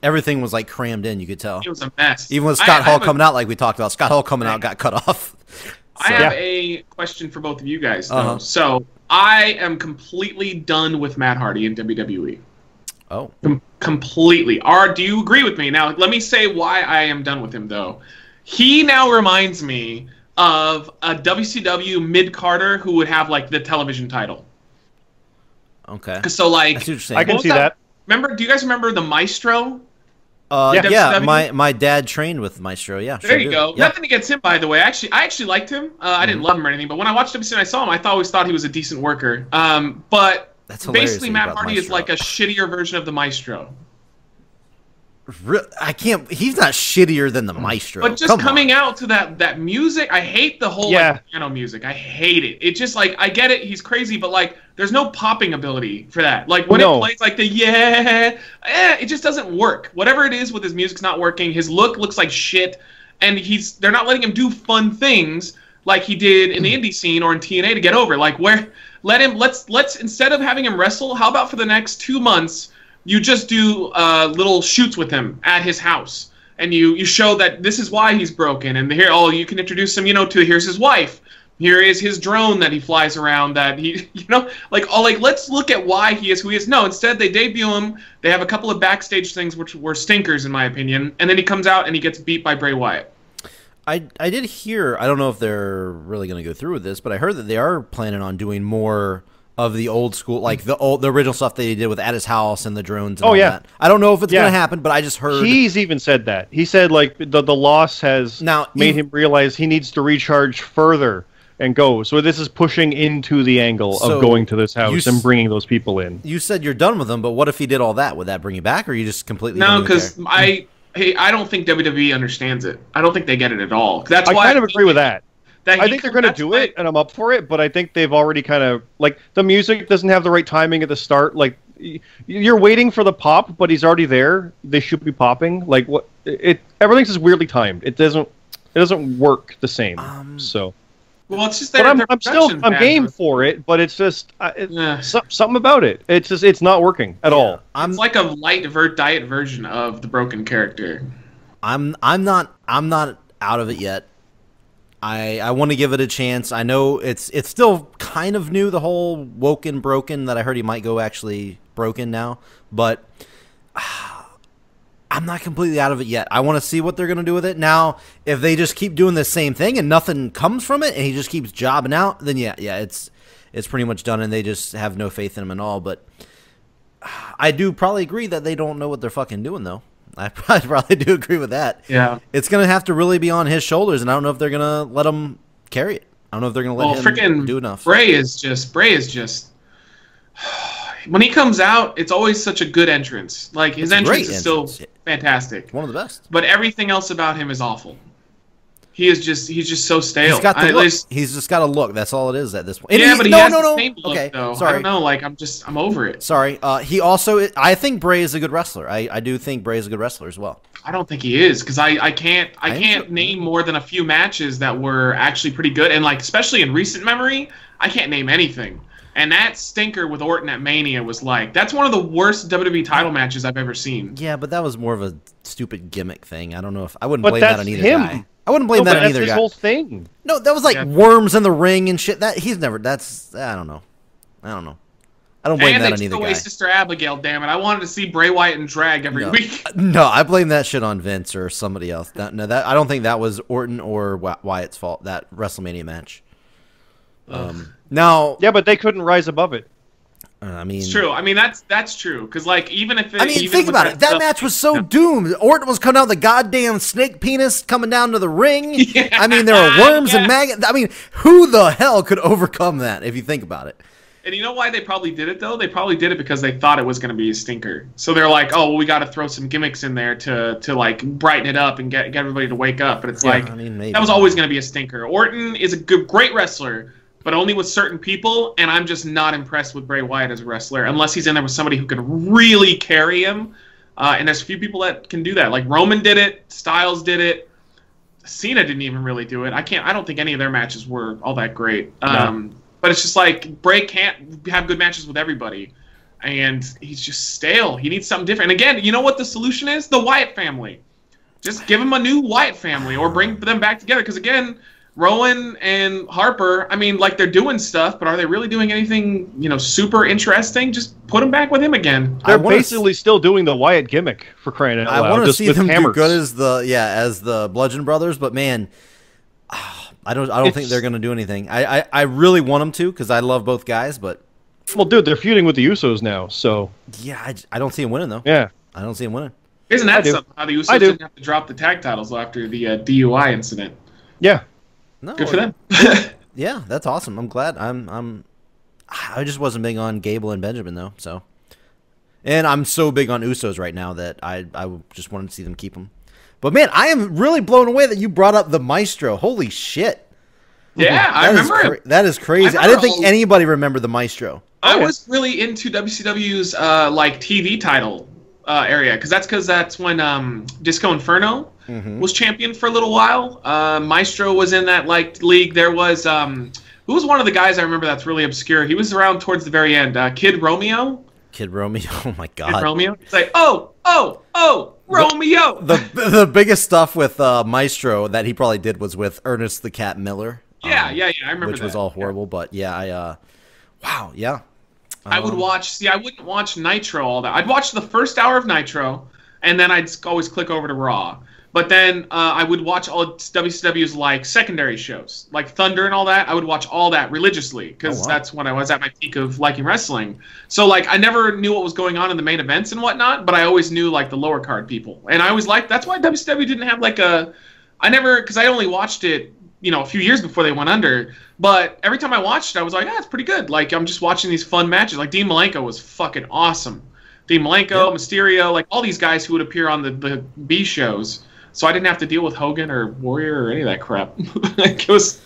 everything was like crammed in. You could tell. It was a mess. Even with Scott Hall coming out, like we talked about, Scott Hall coming out got cut off. I have a question for both of you guys, though. Uh-huh. So I am completely done with Matt Hardy in WWE. Oh, Completely. Do you agree with me? Now, let me say why I am done with him, though. He now reminds me of a WCW mid-carder who would have, like, the television title. okay. So, like, I see what you're saying. I can was see that? that. Do you guys remember the Maestro? Yeah, WCW? my dad trained with Maestro. Yeah, There you go. Yeah. Nothing against him, by the way. I actually liked him. I didn't love him or anything, but when I watched WCW and I saw him, I always thought he was a decent worker. But That's hilarious basically, that you Matt brought Hardy is Maestro like a up. shittier version of the Maestro. I can't. He's not shittier than the Maestro. But just coming out to that music, I hate the whole Yeah. like, piano music. I hate it. It just like I get it, he's crazy, but like there's no popping ability for that. Like when it plays like the it just doesn't work. Whatever it is with his music's not working. His look looks like shit, and they're not letting him do fun things like he did in the indie scene or in TNA to get over. Like let's instead of having him wrestle, how about for the next 2 months you just do little shoots with him at his house, and you show that this is why he's broken, and here you can introduce him, to here's his wife, here is his drone that he flies around, that he let's look at why he is who he is. No, instead they debut him. They have a couple of backstage things which were stinkers in my opinion, and then he comes out and he gets beat by Bray Wyatt. I did hear. I don't know if they're really going to go through with this, but I heard that they are planning on doing more of the old school, like the original stuff they did with At His House and the drones and all that. I don't know if it's going to happen, but I just heard... He's even said that. He said, like, the loss has made him realize he needs to recharge further and go. So this is pushing into the angle of going to this house and bringing those people in. You said you're done with him, but what if he did all that? Would that bring you back, or you just completely... No, because I don't think WWE understands it. I don't think they get it at all. That's why I kind of agree with that. I think they're going to do it, and I'm up for it, but I think they've already kind of, like, the music doesn't have the right timing at the start. Like, you're waiting for the pop, but he's already there. They should be popping. Like, everything's just weiritly timed. It doesn't work the same. Well, it's just that I'm game for it, but it's just something about it. It's not working at all. It's like a light diet version of the broken character. I'm not out of it yet. I want to give it a chance. I know it's still kind of new, the whole Woken Broken, that I heard he might go actually broken now, but I'm not completely out of it yet. I want to see what they're going to do with it. Now, if they just keep doing the same thing and nothing comes from it and he just keeps jobbing out, then yeah, it's pretty much done and they just have no faith in him at all. But I do probably agree that they don't know what they're fucking doing, though. I probably do agree with that. Yeah. It's going to have to really be on his shoulders, and I don't know if they're going to let him carry it. I don't know if they're going to let him do enough. Bray is just when he comes out, it's always such a good entrance. Like, his entrance is still fantastic. One of the best. But everything else about him is awful. He's just so stale. He's got the look. He's just got a look. That's all it is at this point. And but he has the same look, though. Sorry. I don't know. Like, I'm over it. Sorry. He also, I think Bray is a good wrestler. I do think Bray is a good wrestler as well. I don't think he is, because I can't name more than a few matches that were actually pretty good, and like especially in recent memory, I can't name anything. And that stinker with Orton at Mania was like, that's one of the worst WWE title matches I've ever seen. Yeah, but that was more of a stupid gimmick thing. I don't know if I wouldn't blame that on either guy. I wouldn't blame that on either guy. That's his whole thing. No, that was like worms in the ring and shit. That he's never. That's I don't know. I don't blame and that they on took either away guy. Sister Abigail. Damn it! I wanted to see Bray Wyatt in drag every week. No, I blame that shit on Vince or somebody else. That I don't think that was Orton or Wyatt's fault. That WrestleMania match. Now, Yeah, but they couldn't rise above it. I mean, It's true. I mean, that's true. Because like even if it, I mean, even think with about it. That stuff- match was so doomed. Orton was coming out with the goddamn snake penis coming down to the ring. Yeah. I mean, there were worms and maggots. I mean, who the hell could overcome that if you think about it? And you know why they probably did it though? They probably did it because they thought it was going to be a stinker. So they're like, oh, well, we got to throw some gimmicks in there to like brighten it up and get everybody to wake up. But it's like I mean, maybe. that was always going to be a stinker. Orton is a great wrestler, but only with certain people. And I'm just not impressed with Bray Wyatt as a wrestler unless he's in there with somebody who can really carry him. And there's a few people that can do that. Like Roman did it, Styles did it. Cena didn't even really do it. I don't think any of their matches were all that great. No. But it's just like Bray can't have good matches with everybody, and he's just stale. He needs something different. And again, you know what the solution is? The Wyatt family. Just give him a new Wyatt family, or bring them back together. Because again, Rowan and Harper, I mean, like they're doing stuff, but are they really doing anything, super interesting? Just put them back with him again. They're basically still doing the Wyatt gimmick for crying out loud. I want to just see with them do hammers. good as the Bludgeon Brothers, but man, I don't think they're going to do anything. I really want them to because I love both guys, but Well, dude, they're feuding with the Usos now, so yeah, I don't see them winning though. yeah. I don't see them winning. Isn't I that do. something? How the Usos I do. didn't have to drop the tag titles after the DUI incident. Yeah. No, Good for them. Yeah, that's awesome. I'm glad. I just wasn't big on Gable and Benjamin though, so. And I'm so big on Usos right now that I just wanted to see them keep them. But man, I am really blown away that you brought up the Maestro. Holy shit! Yeah, I remember it. That is crazy. I didn't think anybody remembered the Maestro. I was really into WCW's like TV title area because that's when Disco Inferno was champion for a little while. Maestro was in that like league. There was who was one of the guys I remember that's really obscure. He was around towards the very end. Kid Romeo. Kid Romeo. Oh my god. Kid Romeo. It's like oh Romeo. The biggest stuff with Maestro that he probably did was with Ernest the Cat Miller. Yeah. I remember which was that. all horrible, but yeah, wow, yeah. I would watch. See, I wouldn't watch Nitro all that. I'd watch the first hour of Nitro, and then I'd always click over to Raw. But then I would watch all WCW's like secondary shows, like Thunder and all that. I would watch all that religiously because that's when I was at my peak of liking wrestling. So like I never knew what was going on in the main events and whatnot, but I always knew like the lower card people, and I always liked. That's why WCW didn't have like a. I never because I only watched it. A few years before they went under. But every time I watched it, I was like, it's pretty good. Like, I'm just watching these fun matches. Like, Dean Malenko was fucking awesome. Dean Malenko, Mysterio, like, all these guys who would appear on the B shows. So I didn't have to deal with Hogan or Warrior or any of that crap. Like, because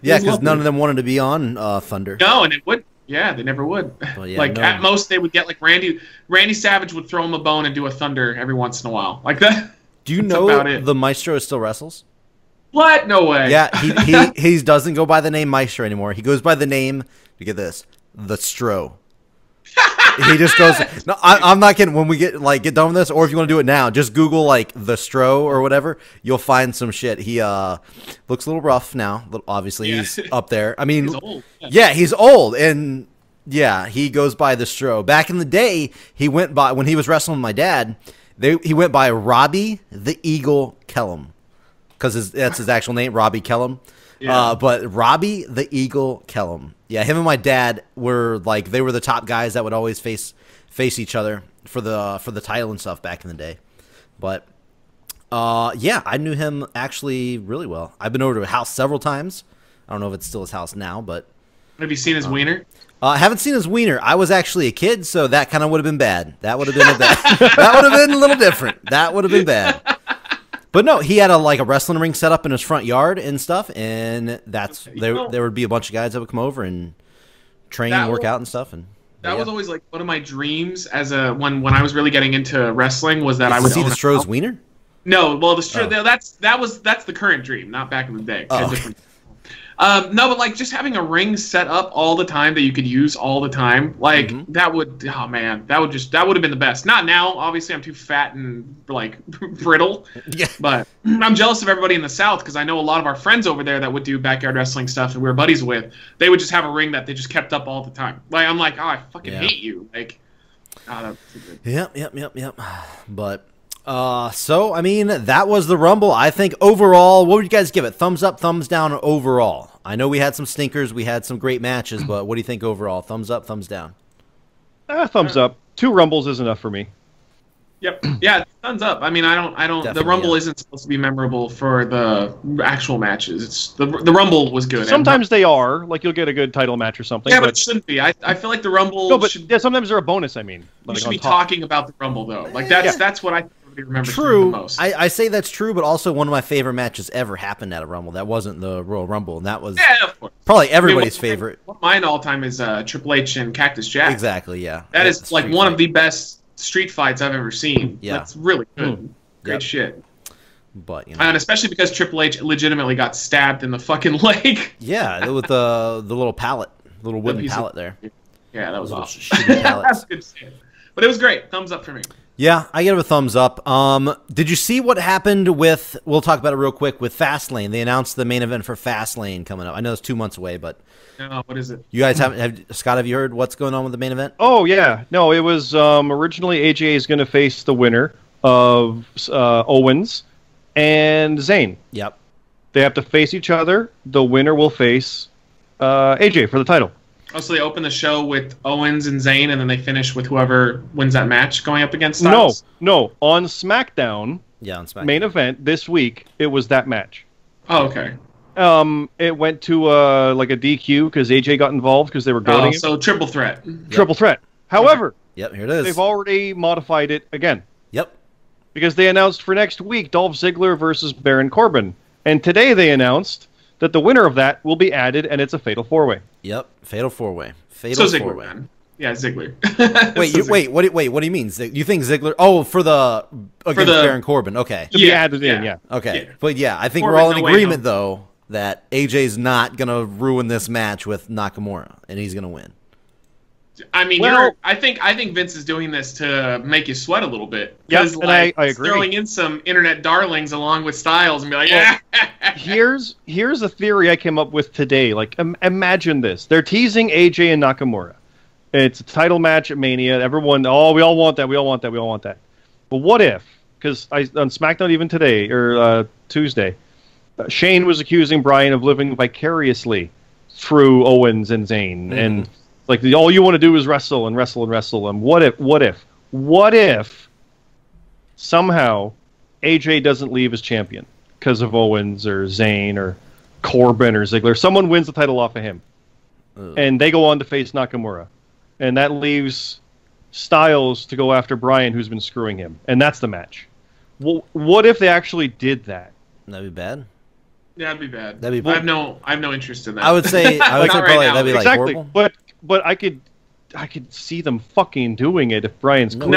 none of them wanted to be on Thunder. No, and it would. Yeah, they never would. Well, yeah, like, no. at most, they would get, like, Randy Savage would throw him a bone and do a Thunder every once in a while. Like that. Do you That's know about it. the Maestro still wrestles? What? No way. Yeah, he doesn't go by the name Maestro anymore. He goes by the name, you get this, the Stro. He just goes, no, I'm not kidding. When we get done with this, or if you want to do it now, just Google like the Stro or whatever. You'll find some shit. He looks a little rough now. Obviously, he's up there. I mean, He's old. yeah, he's old, and yeah, he goes by the Stro. Back in the day, he went by when he was wrestling with my dad. He went by Robbie the Eagle Kellum. Because that's his actual name, Robbie Kellum. Yeah. But Robbie the Eagle Kellum. Yeah, him and my dad were like they were the top guys that would always face each other for the title and stuff back in the day. But yeah, I knew him actually really well. I've been over to his house several times. I don't know if it's still his house now, but Have you seen his wiener? I haven't seen his wiener. I was actually a kid, so that kind of would have been bad. That would have been that would have been a little different. That would have been bad. But no, he had a wrestling ring set up in his front yard and stuff, and there would be a bunch of guys that would come over and train and work out and stuff. And that was always like one of my dreams as when I was really getting into wrestling was that I would see own the a Stroh's house. wiener. No, well, that's the current dream, not back in the day. Oh, Different. No, but like just having a ring set up all the time that you could use all the time, like that would, oh man, that would have been the best. Not now, obviously, I'm too fat and like brittle. Yeah. But I'm jealous of everybody in the South because I know a lot of our friends over there that would do backyard wrestling stuff and we were buddies with. They would just have a ring that they just kept up all the time. Like I'm like, oh, I fucking hate you. Like, oh, that's so good. Yep. But. So, I mean, that was the Rumble. I think overall, what would you guys give it? Thumbs up, thumbs down overall? I know we had some stinkers, we had some great matches, but what do you think overall? Thumbs up, thumbs down? Thumbs up. 2 Rumbles is enough for me. Yep. Yeah, thumbs up. I mean, I don't. Definitely, the Rumble isn't supposed to be memorable for the actual matches. It's the Rumble was good. Sometimes they are. Like you'll get a good title match or something. Yeah, but it shouldn't be. I feel like the Rumble. No, but sometimes they're a bonus. I mean, you like should be talking about the Rumble though. Like that's what I remember true. The most. I say that's true, but also one of my favorite matches ever happened at a Rumble. That wasn't the Royal Rumble, and that was of course. Probably everybody's favorite. Mine all time is Triple H and Cactus Jack. Exactly. Yeah. That is like one of the best street fights I've ever seen. Yeah. That's really good. Great shit. But and especially because Triple H legitimately got stabbed in the fucking leg. Yeah, with the little pallet, little wooden pallet there. Yeah, that was awesome. That's good shit. But it was great. Thumbs up for me. Yeah, I give it a thumbs up. Did you see what happened with? We'll talk about it real quick with Fastlane. They announced the main event for Fastlane coming up. I know it's 2 months away, but no, what is it? You guys Scott? Have you heard what's going on with the main event? Oh yeah, no, it was originally AJ is going to face the winner of Owens and Zayn. Yep. They have to face each other. The winner will face AJ for the title. Oh, so they open the show with Owens and Zayn, and then they finish with whoever wins that match going up against Styles? No. On SmackDown, on SmackDown, main event this week, it was that match. Oh, okay. It went to like a DQ because AJ got involved because they were goading him. So triple threat. Triple threat. However, yep, here it is. They've already modified it again. Yep. Because they announced for next week Dolph Ziggler versus Baron Corbin, and today they announced that the winner of that will be added, and it's a fatal 4-way. Yep, fatal 4-way. Fatal so 4-way. Ziggler, man. Yeah, Ziggler. Wait, what do you mean? You think Ziggler? Oh, for against Baron Corbin. Okay. To be added in, yeah. Okay, but yeah, I think we're all in agreement though that AJ's not gonna ruin this match with Nakamura, and he's gonna win. I mean, I think Vince is doing this to make you sweat a little bit. Yes, and I agree. Throwing in some internet darlings along with Styles and be like, yeah. Here's a theory I came up with today. Like, imagine this: they're teasing AJ and Nakamura. It's a title match at Mania. Everyone, we all want that. We all want that. We all want that. But what if? Because on SmackDown even today or Tuesday, Shane was accusing Bryan of living vicariously through Owens and Zayn and. Like, all you want to do is wrestle and wrestle and wrestle. And what if somehow AJ doesn't leave as champion because of Owens or Zayn or Corbin or Ziggler? Someone wins the title off of him. And they go on to face Nakamura. And that leaves Styles to go after Bryan, who's been screwing him. And that's the match. Well, what if they actually did that? That'd be bad. Yeah, that'd be bad. That'd be bad. I have no interest in that. I would say probably that'd be like horrible. But I could see them fucking doing it if Bryan's cleared.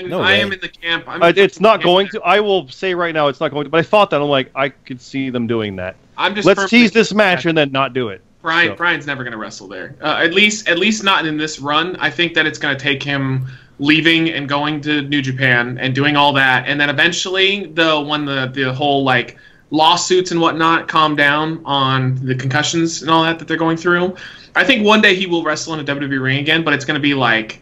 No, I am in the camp. It's not going to. I will say right now, it's not going to. But I thought that. I'm like, I could see them doing that. Let's tease this match and then not do it. Bryan's never going to wrestle there. At least not in this run. I think that it's going to take him leaving and going to New Japan and doing all that, and then eventually when the whole like lawsuits and whatnot calm down on the concussions and all that they're going through. I think one day he will wrestle in a WWE ring again, but it's going to be like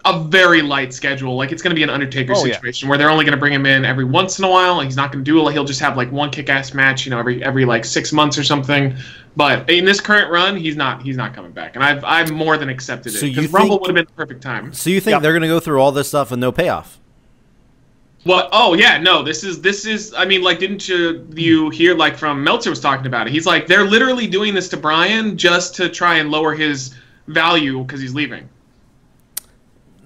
a very light schedule. Like, it's going to be an Undertaker situation where they're only going to bring him in every once in a while. Like, he's not going to do it. He'll just have like one kick-ass match, every like 6 months or something. But in this current run, he's not coming back, and I've more than accepted it. Because Rumble would have been the perfect time. So you think they're going to go through all this stuff and no payoff? Well, oh yeah, no. This is. I mean, like, didn't you hear like from Meltzer was talking about it? He's like, they're literally doing this to Bryan just to try and lower his value because he's leaving.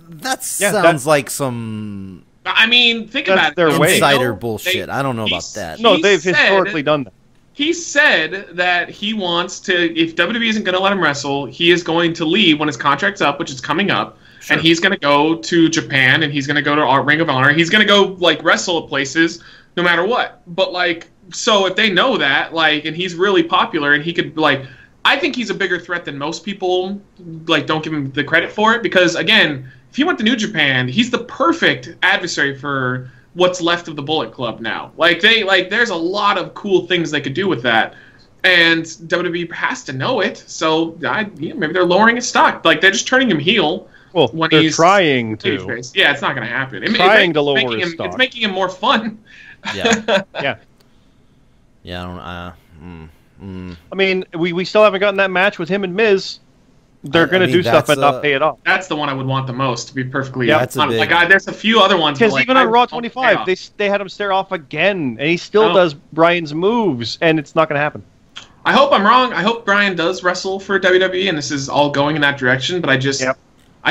That sounds like some. I mean, think about it. Insider bullshit. I don't know about that. No, they've historically done that. He said that he wants to. If WWE isn't going to let him wrestle, he is going to leave when his contract's up, which is coming up. Sure. And he's going to go to Japan, and he's going to go to Ring of Honor. He's going to go like wrestle at places. no matter what. But like, so if they know that, like, and he's really popular, and he could like, I think he's a bigger threat than most people like don't give him the credit for it, because again, if he went to New Japan, he's the perfect adversary for what's left of the Bullet Club now. Like there's a lot of cool things they could do with that, and WWE has to know it. So maybe they're lowering his stock. Like they're just turning him heel. Well, when they're he's trying to. Yeah, it's not going to happen. Trying to lower his stock. It's making him more fun. Yeah. Yeah. Yeah. I don't. I mean, we still haven't gotten that match with him and Miz. They're going to do stuff and not pay it off. That's the one I would want the most, to be perfectly honest. Like, there's a few other ones. Because like, even on Raw 25, they had him stare off again, and he still does Bryan's moves, and it's not going to happen. I hope I'm wrong. I hope Bryan does wrestle for WWE, and this is all going in that direction. But I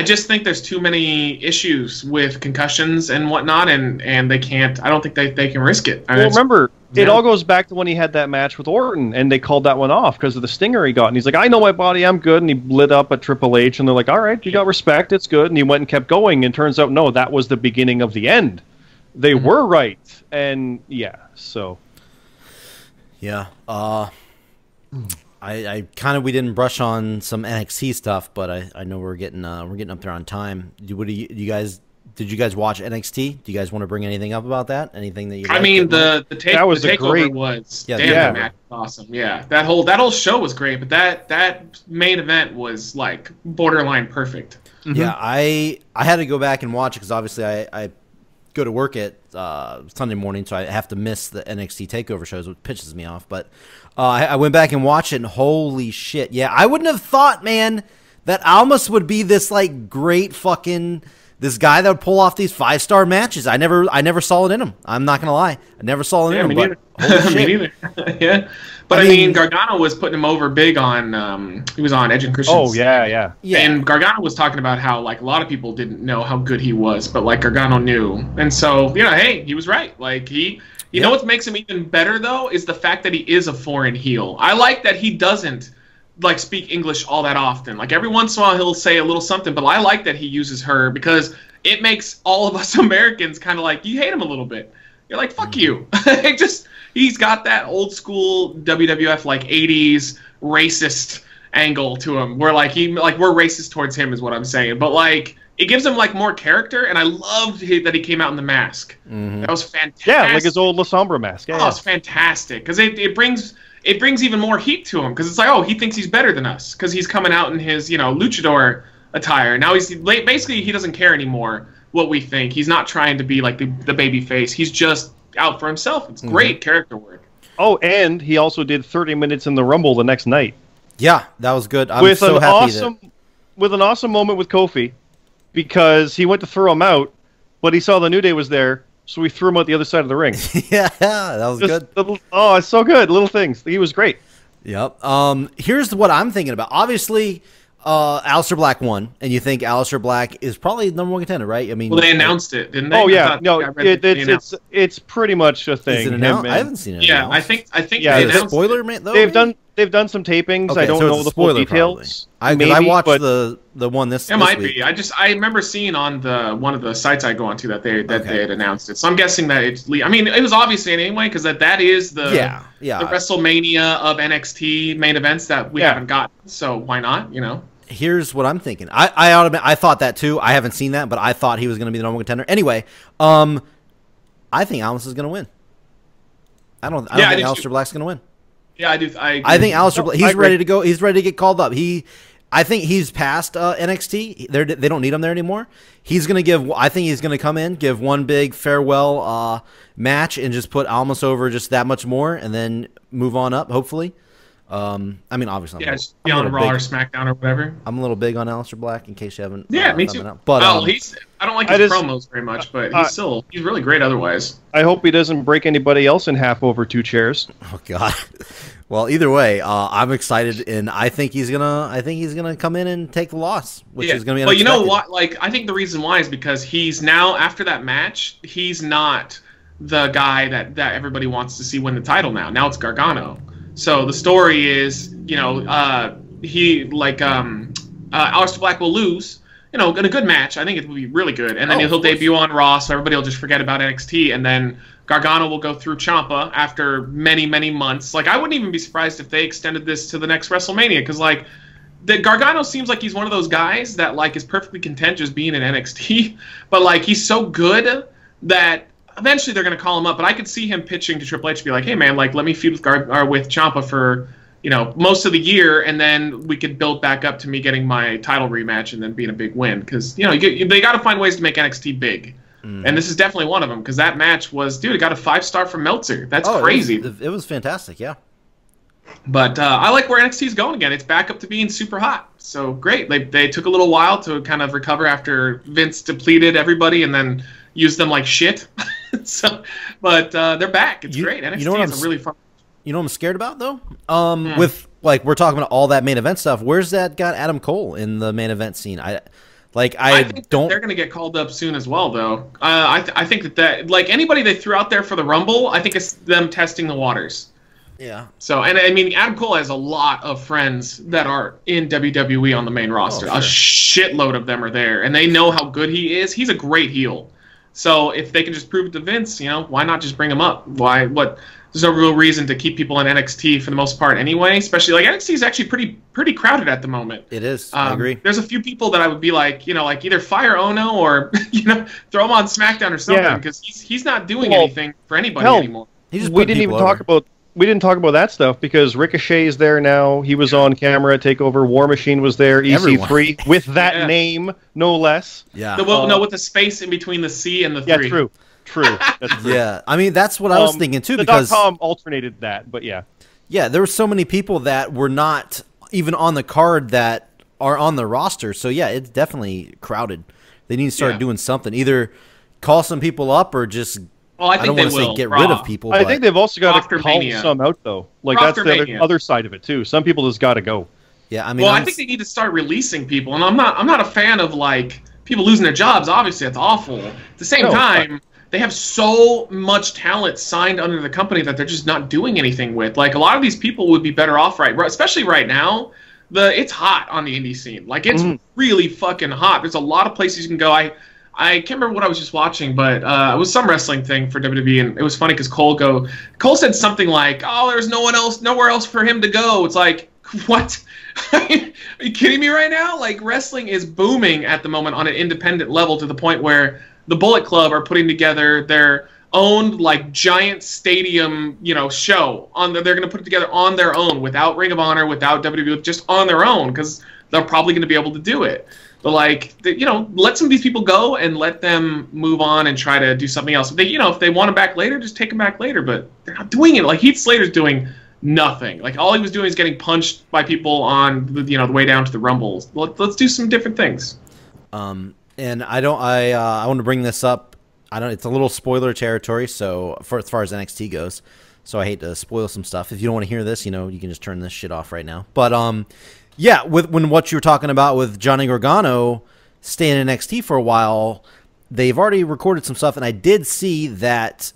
just think there's too many issues with concussions and whatnot, and they can't. I don't think they can risk it. Well, remember, it all goes back to when he had that match with Orton, and they called that one off because of the stinger he got. And he's like, I know my body, I'm good. And he lit up at Triple H, and they're like, all right, you got respect, it's good. And he went and kept going, and turns out, no, that was the beginning of the end. They were right. And, yeah, so. Yeah. I kind of, we didn't brush on some NXT stuff, but I know we're getting up there on time. Did you guys watch NXT? Do you guys want to bring anything up about that? Anything that you? I mean, the takeover was that match was awesome. Yeah, that whole show was great, but that main event was like borderline perfect. Mm-hmm. Yeah, I had to go back and watch it because obviously I go to work at Sunday morning, so I have to miss the NXT takeover shows, which pisses me off. But I went back and watched it, and holy shit, yeah, I wouldn't have thought, man, that Almas would be this like great fucking. This guy that would pull off these 5-star matches. I never saw it in him. I'm not gonna lie. I never saw it in him. Me neither. Me neither. Yeah. But I mean, Gargano was putting him over big on. He was on Edge and Christian. Oh yeah. And Gargano was talking about how like a lot of people didn't know how good he was, but like Gargano knew, and so hey, he was right. Like you know what makes him even better though is the fact that he is a foreign heel. I like that he doesn't like speak English all that often. Like every once in a while he'll say a little something, but I like that he uses her because it makes all of us Americans kind of like, you hate him a little bit. You're like, fuck you. He's got that old school WWF like 80s racist angle to him where like we're racist towards him is what I'm saying. But like it gives him like more character, and I loved that he came out in the mask. Mm-hmm. That was fantastic. Yeah, like his old La Sombra mask. Yeah, it's fantastic because it brings even more heat to him because it's like, oh, he thinks he's better than us because he's coming out in his luchador attire. Now he's basically he doesn't care anymore what we think. He's not trying to be like the baby face. He's just out for himself. It's great character work. Oh, and he also did 30 minutes in the Rumble the next night. Yeah, that was good. I'm so happy with an awesome moment with Kofi because he went to throw him out, but he saw the New Day was there. So we threw him out the other side of the ring. Yeah, that was good. It's so good. Little things. He was great. Yep. Here's what I'm thinking about. Obviously, Aleister Black won, and you think Aleister Black is probably the number 1 contender, right? I mean, well, they announced it, didn't they? Oh yeah, no, it's pretty much a thing. Is it announced? I haven't seen it. Yeah, announced. I think yeah, they announced spoiler, man. Though they've done some tapings. Okay, I don't know the full details. I watched the one this. It might be. I remember seeing on one of the sites I go onto that they had announced it. So I'm guessing that it's. I mean, it was obviously anyway because that is the the WrestleMania of NXT main events that we haven't gotten. So why not? Here's what I'm thinking. I thought that too. I haven't seen that, but I thought he was going to be the number 1 contender. Anyway, I think Almas is going to win. I don't think Aleister Black's going to win. Yeah, I do. I think Aleister Black. He's ready to go. He's ready to get called up. I think he's past NXT. They don't need him there anymore. He's going to give. I think he's going to come in, give one big farewell match, and just put Almas over just that much more, and then move on up. Hopefully. I mean, obviously, just be on Raw or SmackDown or whatever. I'm a little big on Aleister Black, in case you haven't. Yeah, me too. But I don't like his promos very much, but he's really great otherwise. I hope he doesn't break anybody else in half over 2 chairs. Oh God. Well, either way, I'm excited, and I think he's gonna come in and take the loss, which is gonna be. But you know what? Like, I think the reason why is because he's now after that match, he's not the guy that everybody wants to see win the title now. Now it's Gargano. So the story is, Aleister Black will lose, in a good match. I think it will be really good. And then he'll debut on Raw, so everybody will just forget about NXT. And then Gargano will go through Ciampa after many, many months. Like, I wouldn't even be surprised if they extended this to the next WrestleMania, because, like, the Gargano seems like he's one of those guys that, like, is perfectly content just being in NXT. But, like, he's so good that eventually they're going to call him up. But I could see him pitching to Triple H to be like, hey, man, like, let me feud with Ciampa for, most of the year, and then we could build back up to me getting my title rematch and then being a big win. Because, they got to find ways to make NXT big. And this is definitely one of them, because that match was, dude, it got a 5-star from Meltzer. That's crazy. It was fantastic, yeah. But I like where NXT is going again. It's back up to being super hot. So great. They took a little while to kind of recover after Vince depleted everybody and then used them like shit. But they're back. It's great. NXT is a really fun. You know what I'm scared about, though? With, like, we're talking about all that main event stuff. Where's that got Adam Cole in the main event scene? I think they're going to get called up soon as well, though. I think that like anybody they threw out there for the Rumble, I think it's them testing the waters. Yeah. So, and I mean, Adam Cole has a lot of friends that are in WWE on the main roster. Sure. A shitload of them are there, and they know how good he is. He's a great heel. So if they can just prove it to Vince, why not just bring him up? There's no real reason to keep people in NXT for the most part anyway, especially like NXT is actually pretty crowded at the moment. It is. I agree. There's a few people that I would be like, like either fire Ono or, throw him on SmackDown or something, because he's not doing anything for anybody anymore. We didn't talk about that stuff because Ricochet is there now. He was on camera at TakeOver. War Machine was there. EC3 with that name, no less. Yeah. With the space in between the C and the 3. Yeah, true. That's true. Yeah, I mean that's what I was thinking too. Because .com alternated that, but yeah, there were so many people that were not even on the card that are on the roster. So yeah, it's definitely crowded. They need to start doing something. Either call some people up or just. Well, I think don't want to say get rid of people. I think they've also got to call some out though. Like that's the other side of it too. Some people just got to go. Yeah, I mean. Well, I think they need to start releasing people, and I'm not a fan of like people losing their jobs. Obviously, that's awful. At the same time. They have so much talent signed under the company that they're just not doing anything with. Like, a lot of these people would be better off especially right now. It's hot on the indie scene. Like, it's really fucking hot. There's a lot of places you can go. I can't remember what I was just watching, but it was some wrestling thing for WWE, and it was funny because Cole said something like, "Oh, there's nowhere else for him to go." It's like, what? Are you kidding me right now? Like, wrestling is booming at the moment on an independent level to the point where the Bullet Club are putting together their own like giant stadium, show. They're going to put it together on their own without Ring of Honor, without WWE, just on their own because they're probably going to be able to do it. But like, let some of these people go and let them move on and try to do something else. If they want them back later, just take them back later. But they're not doing it. Like Heath Slater's doing nothing. Like all he was doing is getting punched by people on the way down to the Rumbles. Let's do some different things. And I want to bring this up. It's a little spoiler territory. So as far as NXT goes, so I hate to spoil some stuff. If you don't want to hear this, you can just turn this shit off right now. But when what you were talking about with Johnny Gargano staying in NXT for a while, they've already recorded some stuff, and I did see that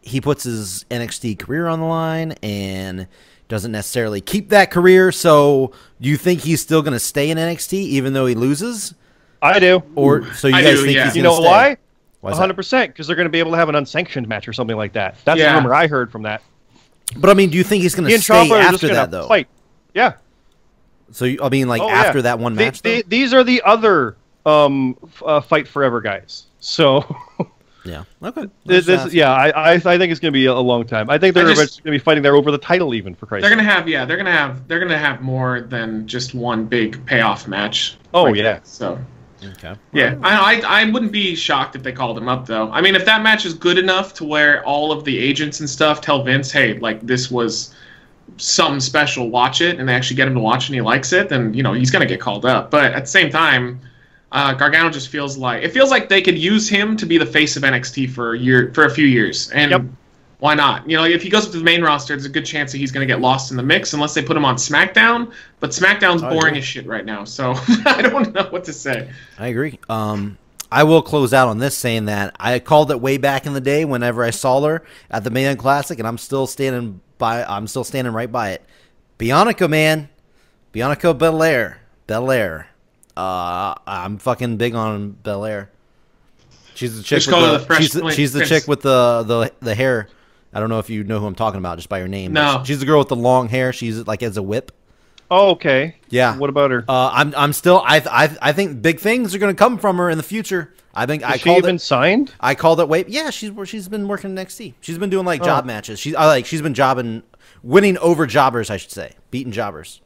he puts his NXT career on the line and doesn't necessarily keep that career. So do you think he's still going to stay in NXT even though he loses? I do. Or so you guys think he's going to stay? You know why? 100%, because they're going to be able to have an unsanctioned match or something like that. That's the rumor I heard from that. But I mean, do you think he's going to stay after that though? Fight. Yeah. So after that one match, these are the other Fight Forever guys. So yeah, okay. I think it's going to be a long time. I think they're eventually going to be fighting there over the title, even for Christ's sake. They're going to have more than just one big payoff match. Oh yeah. So. Okay. Yeah, I wouldn't be shocked if they called him up though. I mean, if that match is good enough to where all of the agents and stuff tell Vince, hey, like this was something special, watch it, and they actually get him to watch and he likes it, then he's gonna get called up. But at the same time, Gargano just feels like they could use him to be the face of NXT for a few years, and why not? If he goes up to the main roster, there's a good chance that he's going to get lost in the mix unless they put him on SmackDown. But SmackDown's boring as shit right now, so I don't know what to say. I agree. I will close out on this saying that I called it way back in the day whenever I saw her at the Mae Young Classic, and I'm still standing right by it. Bianca, man. Bianca Belair. I'm fucking big on Belair. She's the chick. Just call her the Fresh She's the Prince. chick with the hair. I don't know if you know who I'm talking about just by her name. No. She's the girl with the long hair. She's like as a whip. Oh, okay. Yeah. What about her? I'm still. I think big things are going to come from her in the future. I think Is she even signed? I called it. Wait, yeah, she's been working in NXT. She's been doing like job matches. She's been winning over jobbers, I should say, beating jobbers.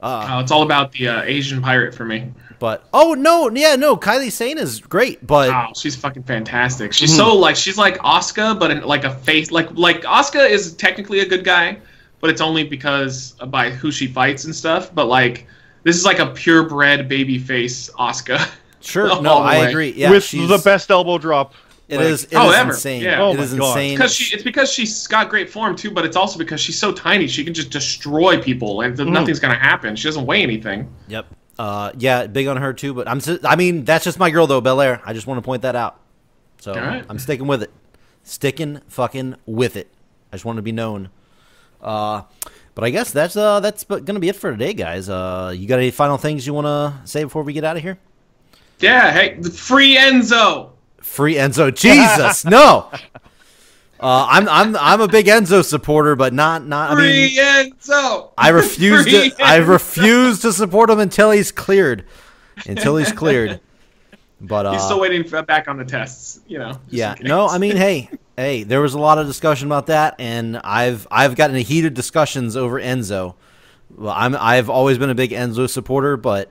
It's all about the Asian pirate for me. But Kylie Sane is great, but Wow, she's fucking fantastic. She's so like she's like Asuka, but in like a face like Asuka is technically a good guy, but it's only because by who she fights and stuff. But like this is like a purebred baby face Asuka. sure, all no, the I way. agree. Yeah, With she's the best elbow drop. It is ever. insane. Yeah. Oh It my is God. insane. It's because she's got great form too, but it's also because she's so tiny. She can just destroy people, and nothing's gonna happen. She doesn't weigh anything. Yep. Yeah, big on her too. But I mean, that's just my girl though, Belair. I just want to point that out. So right. I'm sticking with it. Sticking fucking with it. I just want to be known. But I guess that's gonna be it for today, guys. You got any final things you want to say before we get out of here? Yeah. Hey, the free Enzo. Free Enzo, Jesus, no. I'm a big Enzo supporter, but not. I mean, Free Enzo. I refuse Free to. I Enzo. refuse to support him until he's cleared. But He's still waiting back on the tests. You know. just yeah, in case. no. I mean, hey, there was a lot of discussion about that, and I've gotten into heated discussions over Enzo. Well, I've always been a big Enzo supporter, but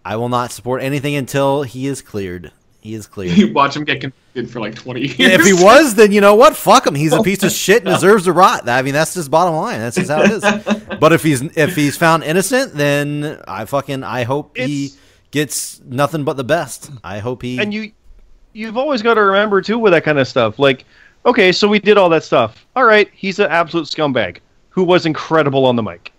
I will not support anything until he is cleared. He is cleared. You watch him get convicted for like 20 years. If he was, then you know what? Fuck him. He's a piece of shit and deserves to rot. I mean, that's just bottom line. That's just how it is. But if he's found innocent, then I hope he gets nothing but the best. I hope he. And you've always got to remember too with that kind of stuff. Like, okay, so we did all that stuff. All right, he's an absolute scumbag who was incredible on the mic.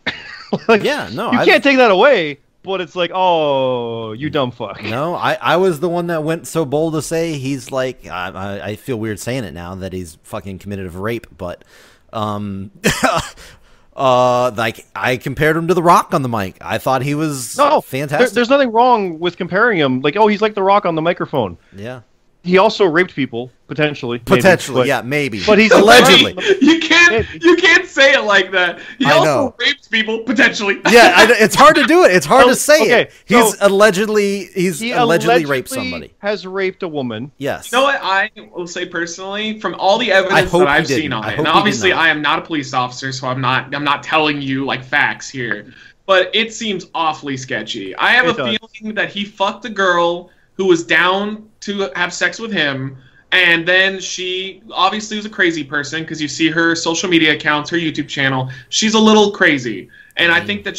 Like, Yeah, no, you can't take that away. But it's like, oh, you dumb fuck. No, I was the one that went so bold to say he's like. I feel weird saying it now that he's fucking committed of rape, but like I compared him to The Rock on the mic. I thought he was fantastic. There's nothing wrong with comparing him. Like, oh, he's like The Rock on the microphone. Yeah. He also raped people, potentially. Maybe. But he's allegedly. You can't say it like that. He I also know. rapes people potentially. Yeah, it's hard to do it. It's hard to say okay, it. He allegedly raped He somebody. has raped a woman. Yes. You know what I will say personally, from all the I evidence hope that he I've didn't. seen on I it, hope and he did obviously not. I am not a police officer, so I'm not telling you like facts here, but it seems awfully sketchy. I have It a does. feeling that he fucked a girl who was down to have sex with him. And then she obviously was a crazy person because you see her social media accounts, her YouTube channel. She's a little crazy. And I think that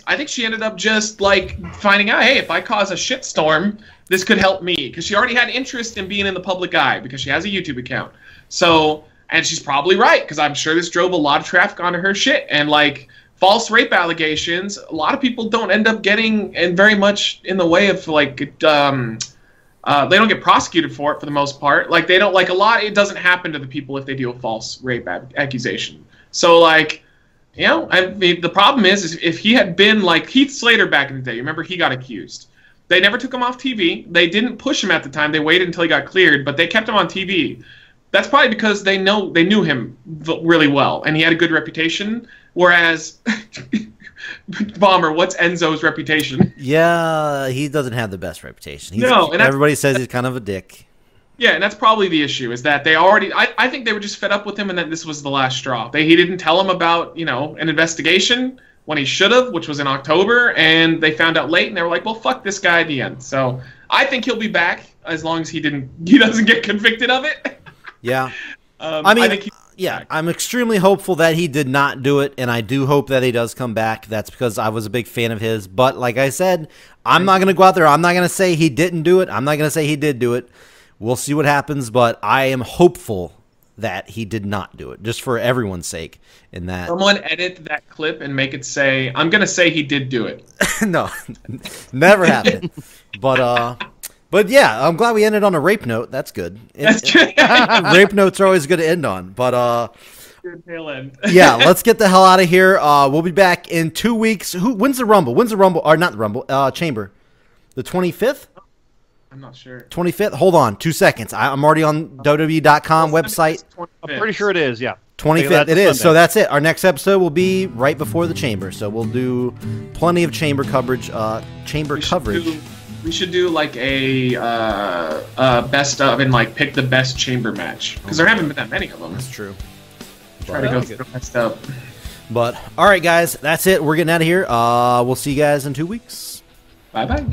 I think she ended up just like finding out, hey, if I cause a shitstorm, this could help me. Because she already had interest in being in the public eye because she has a YouTube account. So, and she's probably right because I'm sure this drove a lot of traffic onto her shit. And like false rape allegations, a lot of people don't end up getting and very much in the way of like, they don't get prosecuted for it for the most part. Like they don't like a lot. It doesn't happen to the people if they do a false rape accusation. So like, you know, I mean, the problem is if he had been like Heath Slater back in the day. Remember, he got accused. They never took him off TV. They didn't push him at the time. They waited until he got cleared, but they kept him on TV. That's probably because they knew him really well and he had a good reputation. Whereas. Bomber, what's Enzo's reputation? Yeah, he doesn't have the best reputation. And everybody says he's kind of a dick. Yeah, and that's probably the issue, is that they already... I think they were just fed up with him and that this was the last straw. He didn't tell him about, an investigation when he should have, which was in October, and they found out late, and they were like, well, fuck this guy at the end. So I think he'll be back as long as he doesn't get convicted of it. Yeah. I think I'm extremely hopeful that he did not do it, and I do hope that he does come back. That's because I was a big fan of his. But like I said, I'm not going to go out there. I'm not going to say he didn't do it. I'm not going to say he did do it. We'll see what happens, but I am hopeful that he did not do it, just for everyone's sake. In that, someone edit that clip and make it say, I'm going to say he did do it. No, never happened. But yeah, I'm glad we ended on a rape note. That's good. Rape notes are always good to end on. But Good tail end. yeah, let's get the hell out of here. We'll be back in 2 weeks. When's the Rumble? Or not the Rumble? Chamber. The 25th? I'm not sure. 25th? Hold on 2 seconds. I'm already on WWE.com website. I'm pretty sure it is, yeah. 25th, it is. So that's it. Our next episode will be right before the Chamber. So we'll do plenty of Chamber coverage. We should do like a best of and like pick the best Chamber match because there haven't been that many of them. That's true. Try to go through the best of. But all right, guys, that's it. We're getting out of here. We'll see you guys in 2 weeks. Bye bye.